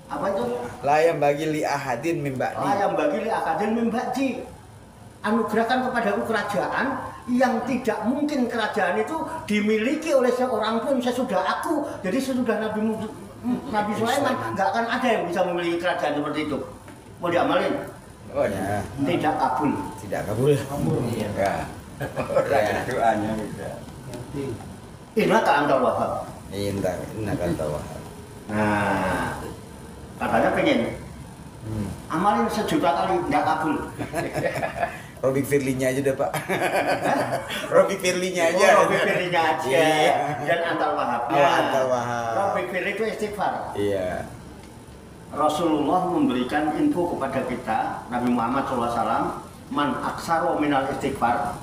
apa itu? Layam bagi li ahadin mim ba'di. Layam bagi li akadin min ba'di. Anugerahkan kepadaku kerajaan yang tidak mungkin kerajaan itu dimiliki oleh seorang pun sesudah aku. Jadi sesudah Nabi Sulaiman nggak akan ada yang bisa memiliki kerajaan seperti itu. Mau diamalin? Oh Ya. Tidak kabul. Tidak kabul. Iya. Ya. Orang doanya beda. Innaka antal wahhab. Innaka antal wahhab. Nah, katanya pengen amalin 1.000.000 kali nggak kabul. Robik Firlinya aja deh Pak. Robik Firlinya aja. Oh, Robbi Firlinya aja. Iya. Dan antal wahhab. Oh, antal wahhab. Robbi Firli itu istighfar. Iya. Rasulullah memberikan info kepada kita, Nabi Muhammad SAW, man aksaro minal istighfar,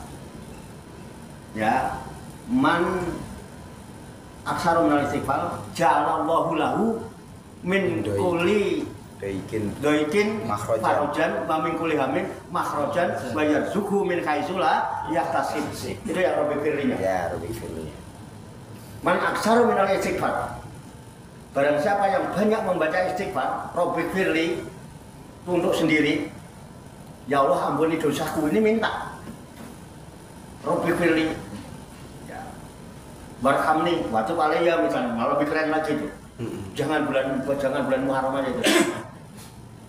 ya, man aksaro minal istighfar, jalallahu lahu min kulli doikin Makhrojan. farojan, wa min kulli hamin makhrojan, wa yarzuqhu min haitsula yahtasib. Itu yang Robbi Firlinya. Ya, Robik Firlinya. Man aksaro minal istighfar. Barang siapa yang banyak membaca istighfar, Robbi Firli, untuk sendiri, ya Allah ampuni dosaku, ini minta. Robbi Firli, ya. Barhamni, waktu alaiya misalnya, malah lebih keren lagi itu. Jangan bulan Muharram aja itu.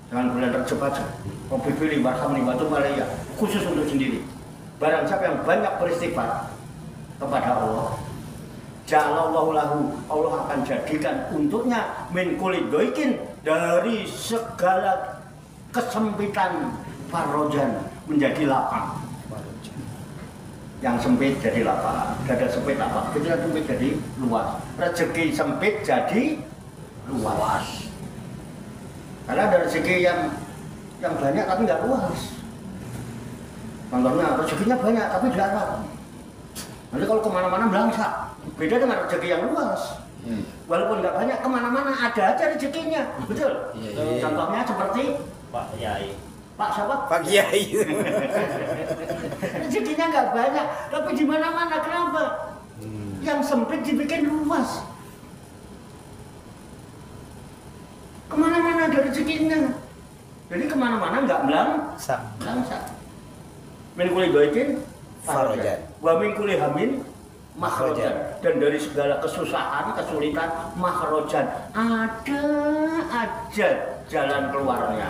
Jangan bulan Rajab aja. Robbi Firli, barhamni, waktu alaiya, khusus untuk sendiri. Barang siapa yang banyak beristighfar kepada Allah, Jalallahu lahu, Allah akan jadikan untuknya min kulli doikin, dari segala kesempitan farrojan menjadi lapang. yang sempit jadi lapang, dada sempit lapang, pikiran sempit jadi luas, rezeki sempit jadi luas. Karena ada rezeki yang banyak tapi nggak luas. Contohnya rezekinya banyak tapi jarang. Nanti kalau kemana-mana belangsak, beda dengan rezeki yang luas. Walaupun nggak banyak, kemana-mana ada aja rezekinya, betul? Iya. Contohnya seperti Pak Yai. Pak siapa? Pak Kiai. Rezekinya nggak banyak, tapi di mana-mana. Kenapa? Yang sempit dibikin luas. Kemana-mana ada rezekinya. Jadi kemana-mana nggak belangsak. Min kulli dhaikin Farojan. wa min kulli hamin makhrojan. Dan dari segala kesusahan, kesulitan, makhrojan. Ada aja jalan keluarnya.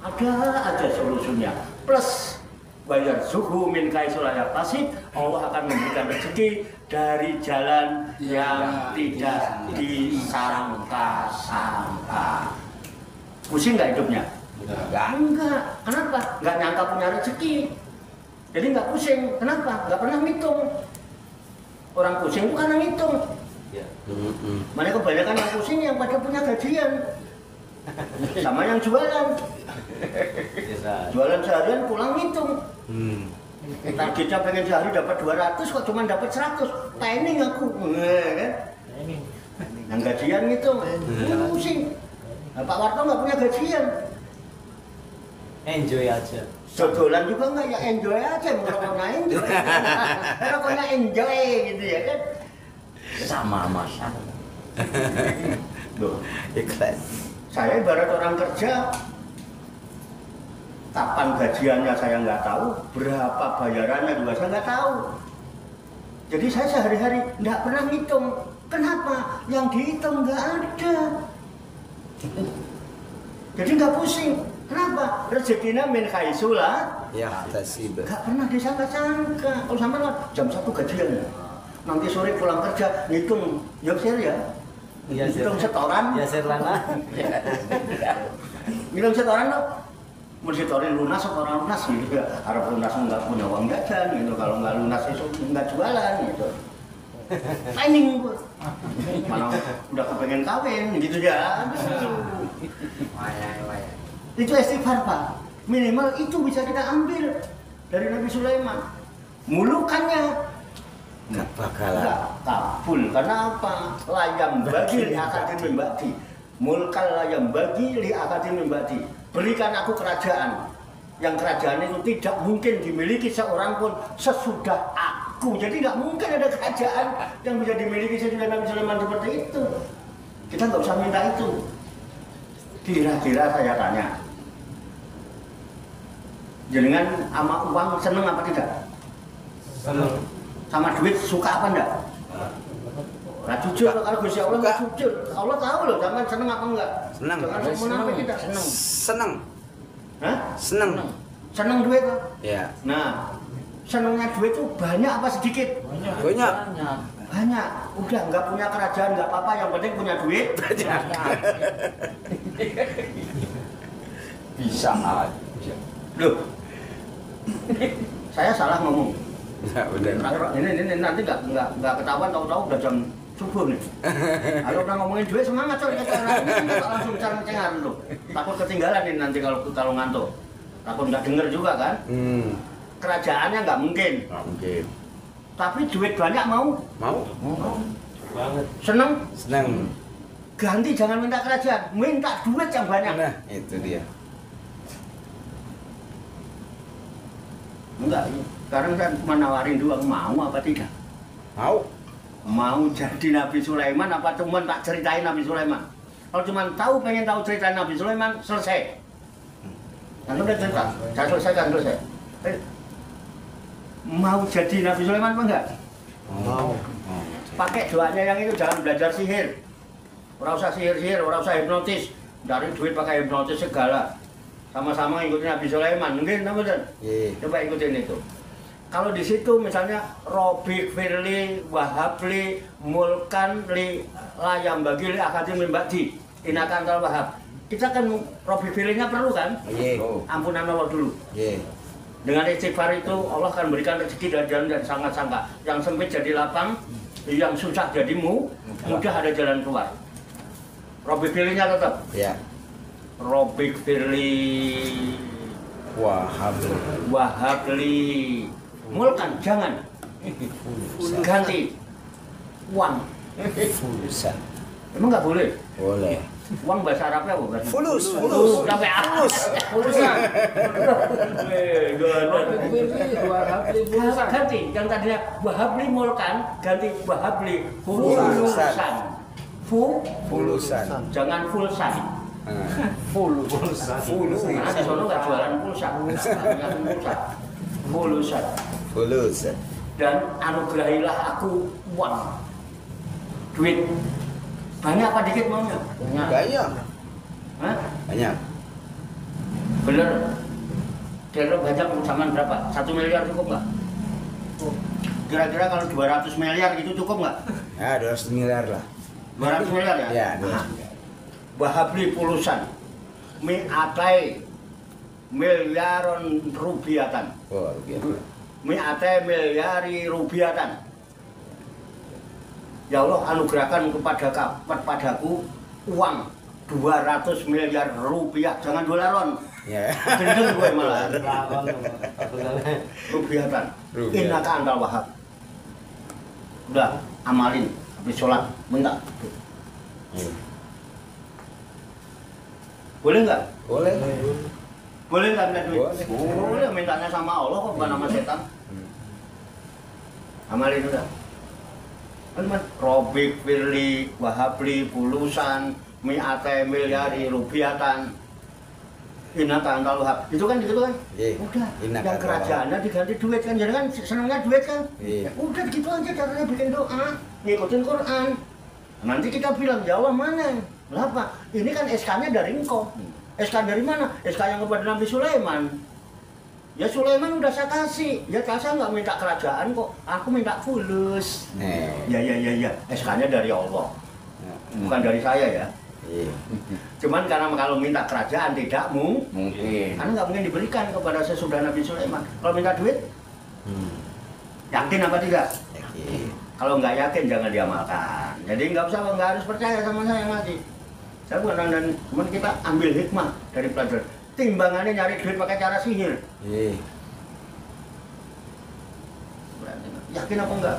Ada aja solusinya. Plus bayar suhu min kaisulaya pasif, Allah akan memberikan rezeki dari jalan yang tidak disangka-sangka. Pusing nggak hidupnya? Enggak. Kenapa? Nggak nyangka punya rezeki. Jadi nggak pusing. Kenapa? Nggak pernah ngitung. Orang pusing itu karena ngitung. Mana kebanyakan yang pusing yang pada punya gajian. Sama yang jualan. Jualan seharian pulang ngitung. Targetnya pengen sehari dapat 200 kok cuma dapat 100. Planning aku. Kan? Yang gajian ngitung. Pusing. Nah, Pak Warto nggak punya gajian. Enjoy aja. Jodolan juga nggak, ya enjoy aja, merokoknya enjoy. Merokoknya enjoy gitu ya kan. Sama masa. Loh, Ikhlas. saya ibarat orang kerja, kapan gajiannya saya nggak tahu, berapa bayarannya juga saya nggak tahu. Jadi saya sehari-hari nggak pernah ngitung. Kenapa? Yang dihitung nggak ada. Jadi nggak pusing. Kenapa? Rezekinya min khaisula. Ya, tasib. Nggak pernah disangka-sangka. Kalau sampai jam 1 gajian, nanti sore pulang kerja ngitung, ya share ya. Iya, Ngitung setoran. Ya Serlana. Ngitung setoran loh. Mau setorin lunas atau orang lunas gitu ya. Harap lunas nggak punya uang jajan gitu. Kalau nggak lunas itu nggak jualan gitu. Planning gue. Mana udah kepengen kawin gitu ya. Itu istighfar Pak. Minimal itu bisa kita ambil dari Nabi Sulaiman. Mulukannya Nggak bakalan. nggak kabul. Karena apa? Layam bagi li akadin mimbati. Mulkal layam bagi li akadin mimbati. Berikan aku kerajaan. Yang kerajaan itu tidak mungkin dimiliki seorang pun sesudah aku. Jadi nggak mungkin ada kerajaan yang bisa dimiliki sesudah Nabi Sulaiman seperti itu. Kita nggak usah minta itu. Kira-kira saya tanya, jenengan sama uang seneng apa tidak? Seneng. Sama duit suka apa enggak? Nah jujur kalau Gusti Allah nggak jujur, Allah tahu loh zaman seneng apa enggak. Seneng. Jangan menampak kita seneng. Seneng. Hah? Seneng. Seneng duit kan? Ya. Nah, senengnya duit itu banyak apa sedikit? Banyak. Banyak. Udah nggak punya kerajaan nggak apa-apa, yang penting punya duit. Banyak. Bisa aja. Loh, saya salah ngomong. Ya, udah. Ini nanti nggak ketahuan, tahu-tahu udah jam subuh nih. Kalau udah ngomongin duit semangat coy, kita langsung cengar tuh. Takut ketinggalan nih nanti kalau ngantuk. Takut nggak denger juga kan? Kerajaannya nggak mungkin. Nggak mungkin. Tapi duit banyak mau? Mau? Banget. Seneng? Seneng. Ganti jangan minta kerajaan, minta duit yang banyak. Nah, itu dia. Enggak, sekarang saya cuma nawarin doang, mau apa tidak? Mau? Mau jadi Nabi Sulaiman apa cuma tak ceritain Nabi Sulaiman? Kalau cuma pengen tahu cerita Nabi Sulaiman, selesai. Nanti udah cerita, saya selesaikan selesai. Mau jadi Nabi Sulaiman apa enggak? Mau. Pakai doanya yang itu, jangan belajar sihir. Ora usah sihir-sihir, ora usah hipnotis. Dari duit pakai hipnotis segala. Sama-sama ikutin Nabi Sulaiman, mungkin apa dan? Coba ikutin itu. Kalau di situ misalnya Robik Firli, Wahabli, Mulkan li layam bagi li akadim mimbati, inakan tal Wahab. Kita kan Robik Firlinya perlu kan? Iya. Ampunan Allah dulu. Iya. Dengan istighfar itu Allah akan berikan rezeki dari jalan dan sangat-sangat. Yang sempit jadi lapang, yang susah jadi mudah, ada jalan keluar. Robik Firly-nya tetap. Ya. Robik Firly Wahabli mulkan, jangan ganti uang. Fulusan. Emang nggak boleh? Boleh. Uang bahasa Arabnya apa? Fulus. Sampai Pulusan. Wahabli fulusan. Ganti, yang tadinya Wahabli mulkan, ganti Wahabli fulusan. Fulusan. Jangan fulsan. Pulusan. Karena di sono nggak jualan pulsa. Fulusan. Fulusan. Dan anugerahilah aku uang, duit. Banyak apa dikit maunya? Banyak. Hah? Banyak. Bener. Kira banyak zaman berapa? 1 miliar cukup nggak? Kira-kira kalau 200 miliar itu cukup nggak? Ya, 200 miliar lah. 200 miliar ya? Ya, Nah, Wahabli pulusan mi'atai miliaron rubiatan. Oh, gitu. Mi'atai miliari rubiatan. Ya Allah, anugerahkan kepadaku uang 200 miliar rupiah, jangan dolaron. Ya. Gendeng gue malah. Rubiatan. Rubiatan. Innaka antal wahab. Udah, amalin habis sholat, minta. Boleh nggak? Boleh. Boleh nggak minta duit? Boleh. Boleh, mintanya sama Allah kok, bukan sama setan. Amalin udah. Teman, Robik Firly Wahabli pulusan mi'atai miliari rubiatan. Innaka antal wahab. Itu kan gitu kan? Iya. Udah, Innaka yang antal kerajaannya diganti duit kan, jadi kan senangnya duit kan? Iya. Udah gitu aja caranya bikin doa, ngikutin Quran. Nanti kita bilang, ya Allah mana? Kenapa? Ini kan SK-nya dari engkau. SK dari mana? SK yang kepada Nabi Sulaiman. Ya Sulaiman udah saya kasih. Ya saya nggak minta kerajaan kok. Aku minta fulus. Ya. SK-nya dari Allah. Bukan dari saya ya. Iya. Cuman karena kalau minta kerajaan tidak Mungkin. karena nggak mungkin diberikan kepada sesudah Nabi Sulaiman. Kalau minta duit, yakin apa tidak? Yakin. Kalau nggak yakin jangan diamalkan. Jadi nggak harus percaya sama saya mati. Saya bukan dan cuman kita ambil hikmah dari pelajaran. Timbangannya nyari duit pakai cara sihir. Iya. Yakin apa enggak?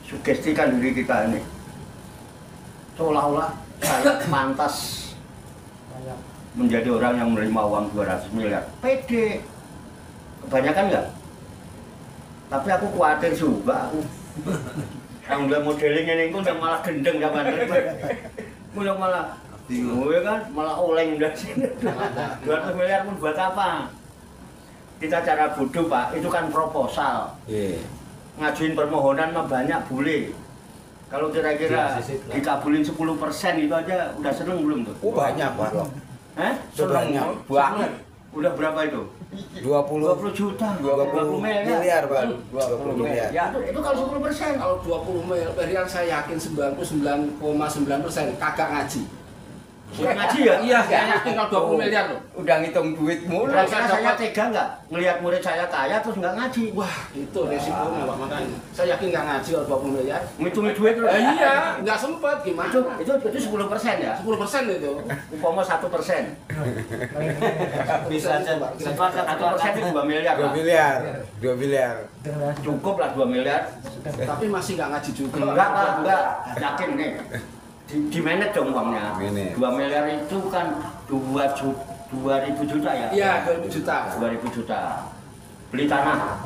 Sugestikan diri kita ini. Seolah-olah saya pantas menjadi orang yang menerima uang 200 miliar. Pede. Kebanyakan enggak? Tapi aku khawatir juga aku. Yang udah modeling ini udah malah gendeng zaman itu. Udah malah gue kan malah oleng udah sini. 200 miliar pun buat apa? Kita cara bodoh Pak, itu kan proposal. Iya. Ngajuin permohonan mah banyak boleh. Kalau kira-kira dikabulin 10% itu aja udah seneng belum tuh? Oh, banyak, Pak. Banyak banget. Udah berapa itu? 20 juta, 20 miliar, Pak. 20 miliar. Ya, itu kalau 10%. Kalau 20 miliar saya yakin 99,9% kagak ngaji. Ngaji ya? Iya, saya yakin kalau 20 miliar loh. Udah ngitung duit mulu. Kira-kira saya tega nggak ngelihat murid saya kaya terus nggak ngaji? Wah, itu resikonya Pak, makanya. Saya yakin nggak ngaji kalau 20 miliar. Ngitungin duit terus? Iya, nggak sempat gimana? Itu 10% ya? 10% itu. Umpama 1%. Bisa aja, Pak. 1% itu 2 miliar. 2 Pak. miliar. 2 miliar. Cukup lah 2 miliar. Tapi masih nggak ngaji juga. Enggak Pak, enggak. Yakin nih. Di manage dong uangnya. 2 miliar itu kan 2.000 juta ya? Iya, 2.000 juta. 2.000 juta. Beli tanah.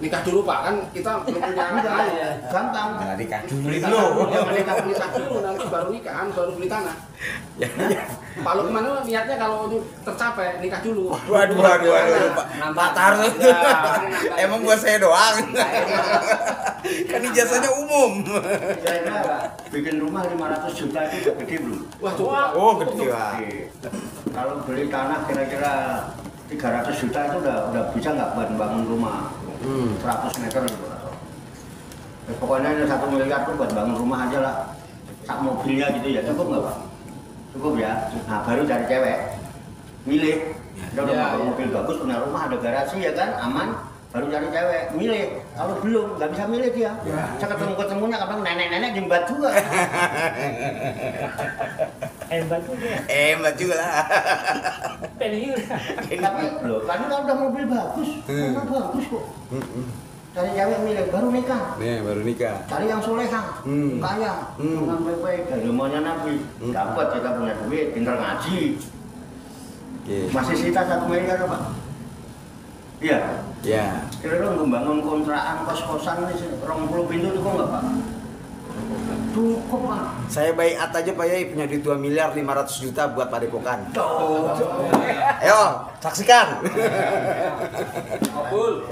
Nikah dulu Pak, kan kita belum punya anak. Gampang. Nah, nikah dulu. Beli tanah. Jangan nikah dulu, nanti baru nikahan, baru beli tanah. Pak Lukman niatnya kalau itu tercapai, nikah dulu. Waduh, Pak. Patar. Emang buat saya doang. Kan ijazahnya umum. Kira-kira bikin rumah 500 juta itu udah gede belum? Wah, coba. Oh, gede, Pak. Kalau beli tanah kira-kira 300 juta itu udah bisa nggak buat bangun rumah 100 meter gitu. Ya, pokoknya ada 1 miliar tuh buat bangun rumah aja lah. Sak mobilnya gitu ya, cukup nggak Pak? Cukup ya. Nah baru cari cewek, milih Kita udah pakai mobil bagus, punya rumah, ada garasi ya kan, aman. Baru cari cewek, milih. Kalau belum, nggak bisa milih dia. Saya ketemu-ketemunya kapan nenek-nenek di batu juga. Hebat juga lah. Tapi loh, kan udah mobil bagus, rumah bagus kok. Cari cewek milih, baru nikah. Nih, baru nikah. Cari yang soleha, kaya, dengan baik-baik. Dari rumahnya Nabi, dapat kita punya duit, pintar ngaji. Masih sisa 1 miliar Pak? Iya. Ya. Kira-kira membangun kontrakan kos-kosan ini 20 pintu cukup nggak Pak? Cukup Pak. Saya baiat aja Pak Yai punya duit 2 miliar 500 juta buat padepokan. Ayo, saksikan. Kabul.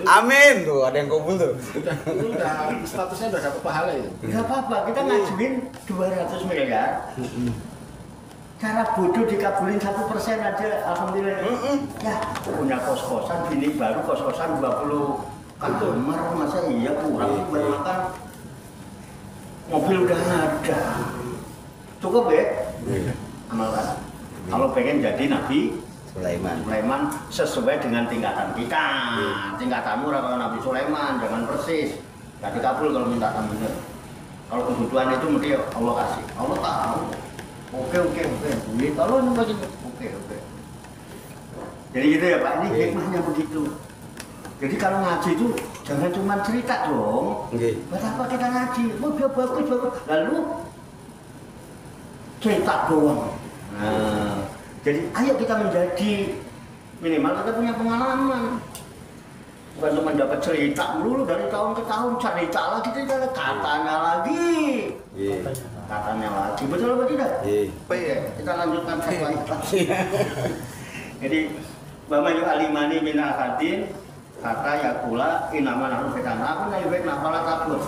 Amin tuh, ada yang kabul tuh. Udah statusnya udah dapat pahala itu. Nggak apa-apa, kita ngajuin 200 miliar. Cara bodoh dikabulin 1% aja, alhamdulillah. Ya, punya kos-kosan, bini baru kos-kosan 20 kamar, masa iya kurang buat makan. Mobil udah ada. Cukup ya? Amalkan. Kalau pengen jadi Nabi Sulaiman sesuai dengan tingkatan kita. Tingkatanmu kalau Nabi Sulaiman, jangan persis. Gak dikabul kalau minta bener. Kalau kebutuhan itu mesti Allah kasih. Allah tahu. Oke. Ini kalau ini bagi oke. Jadi gitu ya Pak, ini hikmahnya begitu. Jadi kalau ngaji itu jangan cuma cerita dong. Buat apa kita ngaji? Oh dia bagus. Lalu cerita doang. Nah, jadi ayo kita menjadi minimal kita punya pengalaman. Bukan cuma dapat cerita dulu dari tahun ke tahun, cerita lagi, katanya lagi. Katanya lagi, betul apa tidak? Oke, kita lanjutkan satu lagi. Jadi, Bapak Yu Alimani bin Al-Hadin kata yakula inaman harus kita nakun naibek nakala takut.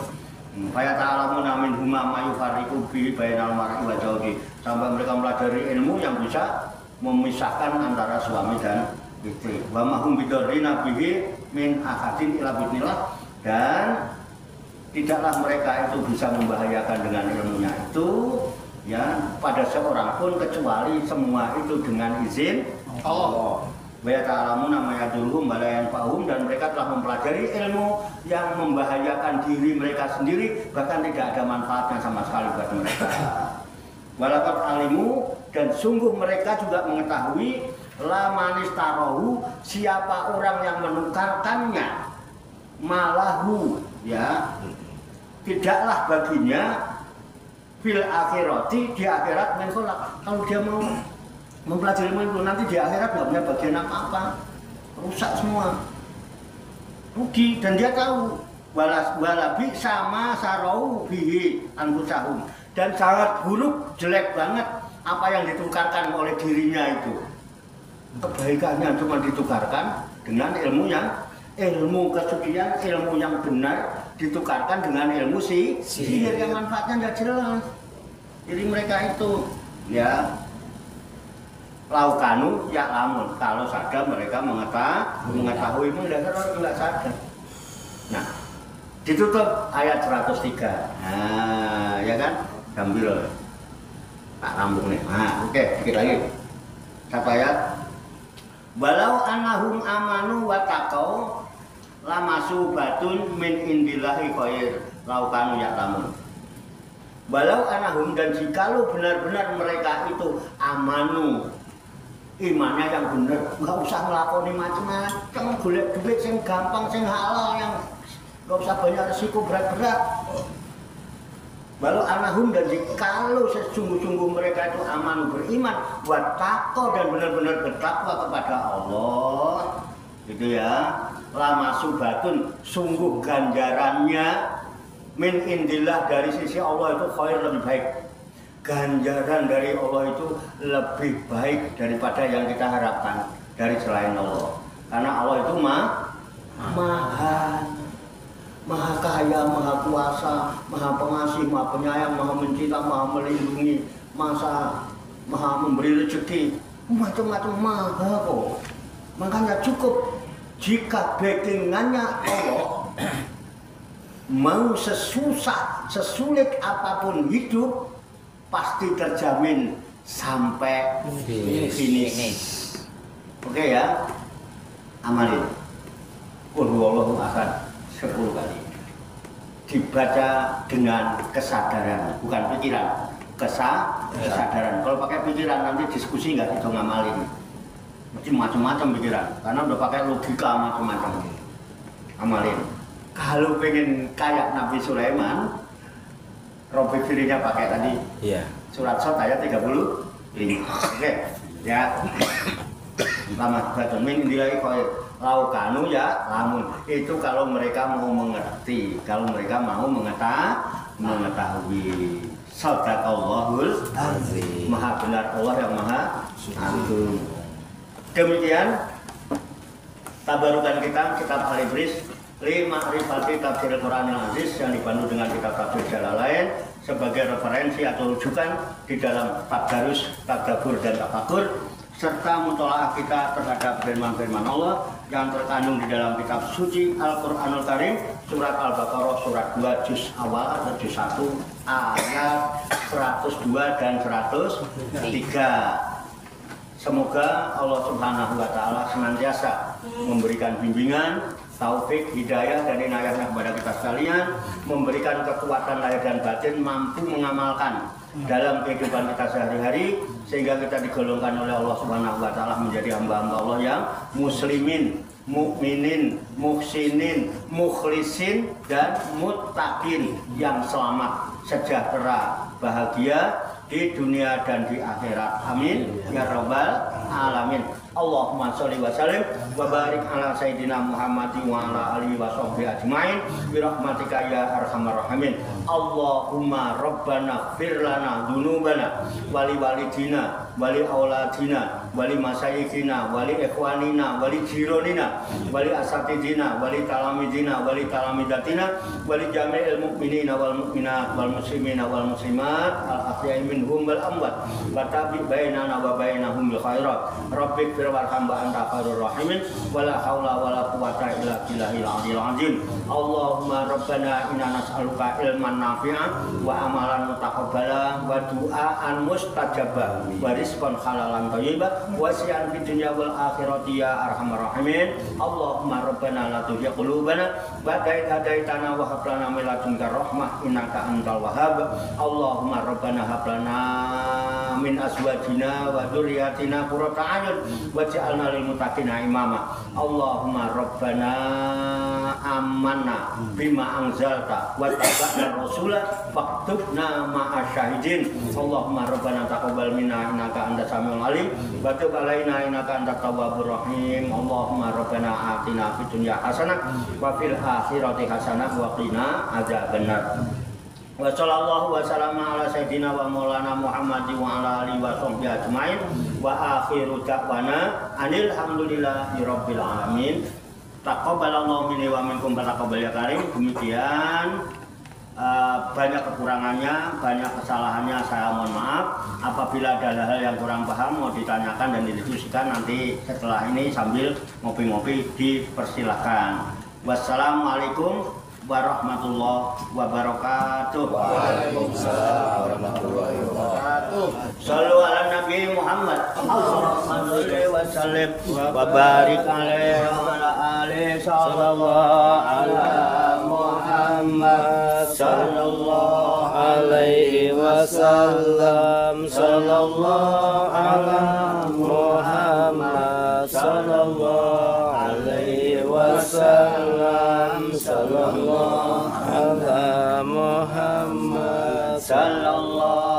Faya ta'alamu namin huma mayu fariku bi bainal mar'i wa zawji. Sampai mereka mempelajari ilmu yang bisa memisahkan antara suami dan istri. Wa mahum bidorina bihi min ahadin ila bidnillah. Dan tidaklah mereka itu bisa membahayakan dengan ilmunya itu ya pada seorang pun kecuali semua itu dengan izin Allah. Wa ta'lamu namanya dulu balayan fahum, dan mereka telah mempelajari ilmu yang membahayakan diri mereka sendiri, bahkan tidak ada manfaatnya sama sekali buat mereka. Walakat alimu, dan sungguh mereka juga mengetahui la manistarohu, siapa orang yang menukarkannya, malahu ya tidaklah baginya fil akhirati, di akhirat menkolak. Kalau dia mau mempelajari ilmu nanti di akhirat nggak punya bagian apa-apa, rusak semua, rugi. Dan dia tahu walabi sama sarau bihi anfusahum, dan sangat buruk, jelek banget apa yang ditukarkan oleh dirinya itu. Kebaikannya cuma ditukarkan dengan ilmu kesucian, ilmu yang benar ditukarkan dengan ilmu sihir yang manfaatnya nggak jelas. Jadi mereka itu ya laukanu ya lamun, kalau sadar mereka mengetahui enggak sadar. Nah, ditutup ayat 103. Nah, ya kan? Gambil. Tak rambung nih. Nah, oke, sedikit lagi. Satu ayat. Walau anahum amanu wa taqau lamasu batun min indillahi khair laukanu ya lamun. Walau anahum, dan jikalau benar-benar mereka itu amanu, imannya yang benar, nggak usah ngelakoni macam-macam, golek duit yang gampang, yang halal, yang nggak usah banyak resiko berat-berat. Walau anahum, dan jikalau sesungguh-sungguh mereka itu aman, beriman, wattaqo, dan benar-benar bertakwa kepada Allah, gitu ya, lama subatun, sungguh ganjarannya min indillah, dari sisi Allah itu khair, lebih baik. Ganjaran dari Allah itu lebih baik daripada yang kita harapkan dari selain Allah. Karena Allah itu maha kaya, maha kuasa, maha pengasih, maha penyayang, maha mencinta, maha melindungi, maha memberi rezeki, macam-macam maha kok. Makanya cukup jika backingannya Allah, mau sesusah, sesulit apapun hidup, pasti terjamin sampai finish. Oke ya, amalin. Qul huwallahu ahad 10 kali. Dibaca dengan kesadaran, bukan pikiran. Kesadaran. Kalau pakai pikiran nanti diskusi nggak itu ngamalin. Mesti macam-macam pikiran, karena udah pakai logika macam-macam. Amalin. Kalau pengen kayak Nabi Sulaiman, Robbi Firinya pakai tadi. Iya. Surat Shad ayat 35. Oke, ya. Lama batun min dilai koy laukanu ya lamun. Itu kalau mereka mau mengerti, kalau mereka mau mengetahui. Sadaqallahul azim. Maha benar Allah yang maha agung. Demikian tabarukan kita kitab Al-Ibris li ma'rifati tafsir Qur'anil Aziz yang dibantu dengan kitab tafsir Jalalain sebagai referensi atau rujukan di dalam tadarus, tadabbur dan tafakur serta mutolaah kita terhadap firman-firman Allah yang terkandung di dalam kitab suci Al-Qur'anul Karim surat Al-Baqarah surat 2 juz awal atau juz 1 ayat 102 dan 103. Semoga Allah Subhanahu wa taala senantiasa memberikan bimbingan, taufik, hidayah dan inayahnya kepada kita sekalian, memberikan kekuatan lahir dan batin mampu mengamalkan dalam kehidupan kita sehari-hari sehingga kita digolongkan oleh Allah Subhanahu wa taala menjadi hamba-hamba Allah yang muslimin, mukminin, muhsinin, mukhlisin dan muttaqin yang selamat, sejahtera, bahagia di dunia dan di akhirat. Amin ya rabbal alamin. Allahumma sholli wa sallim wa barik ala sayyidina Muhammadin wa ala alihi wa sahbihi ajmain bi rahmatika ya arhamar rahimin. Allahumma rabbana ighfir lana dzunubana wa li walidina wa li auladina wa li masyayikhina wa li ikhwanina wa li jironina wa li asatidina wa li talamidina wa li talamidatina wa li jami'il mu'minina wal mu'minat wal muslimina wal muslimat al ahya'i minhum wal amwat wa tabi bainana wa bainahum bil khairat. Rabbik warham wa anta khairur rahimin wala haula wala quwata illa billahil aliyil azim. Allahumma rabbana inna nas'aluka ilman nafi'an wa amalan mutaqabbala wa du'aan mustajaba wa rizqan halalan thayyiban wa siyan fid dunya wal akhirati ya arhamar rahimin. Allahumma rabbana la tuzigh qulubana ba'da idh hadaitana wa hab lana min ladunka rahmah innaka antal wahhab. Allahumma rabbana hab lana min azwajina wa dzurriyyatina qurrata a'yun waj'alna lil muttaqina imama. Allahumma rabbana amanna bima anzalta wa tabana rasula faktubna ma'asy syahidin. Allahumma rabbana taqabbal minna innaka antas samiul alim wa tub alaina innaka antat tawwabur rahim. Allahumma rabbana atina fid dunya hasanah wa fil akhirati hasanah wa qina adzabannar. Wa sallallahu wa sallama ala sayyidina wa maulana Muhammadin wa ala alihi wa sahbihi ajmain wa akhiru da'wana anil hamdulillahi rabbil alamin. Taqabbalallahu minni wa minkum taqabbal ya karim. Demikian banyak kekurangannya, banyak kesalahannya, saya mohon maaf. Apabila ada hal yang kurang paham mau ditanyakan dan didiskusikan nanti setelah ini sambil ngopi-ngopi dipersilahkan. Wassalamualaikum warahmatullahi wabarakatuh. Waalaikumsalam warahmatullahi wabarakatuh. Shallu ala Nabi Muhammad. Allahumma sholli wa sallim wa barik alaihi wa ala alihi sallallahu ala Muhammad sallallahu alaihi wasallam sallallahu ala Muhammad sallallahu alaihi wasallam sallallahu ala Muhammad sallallahu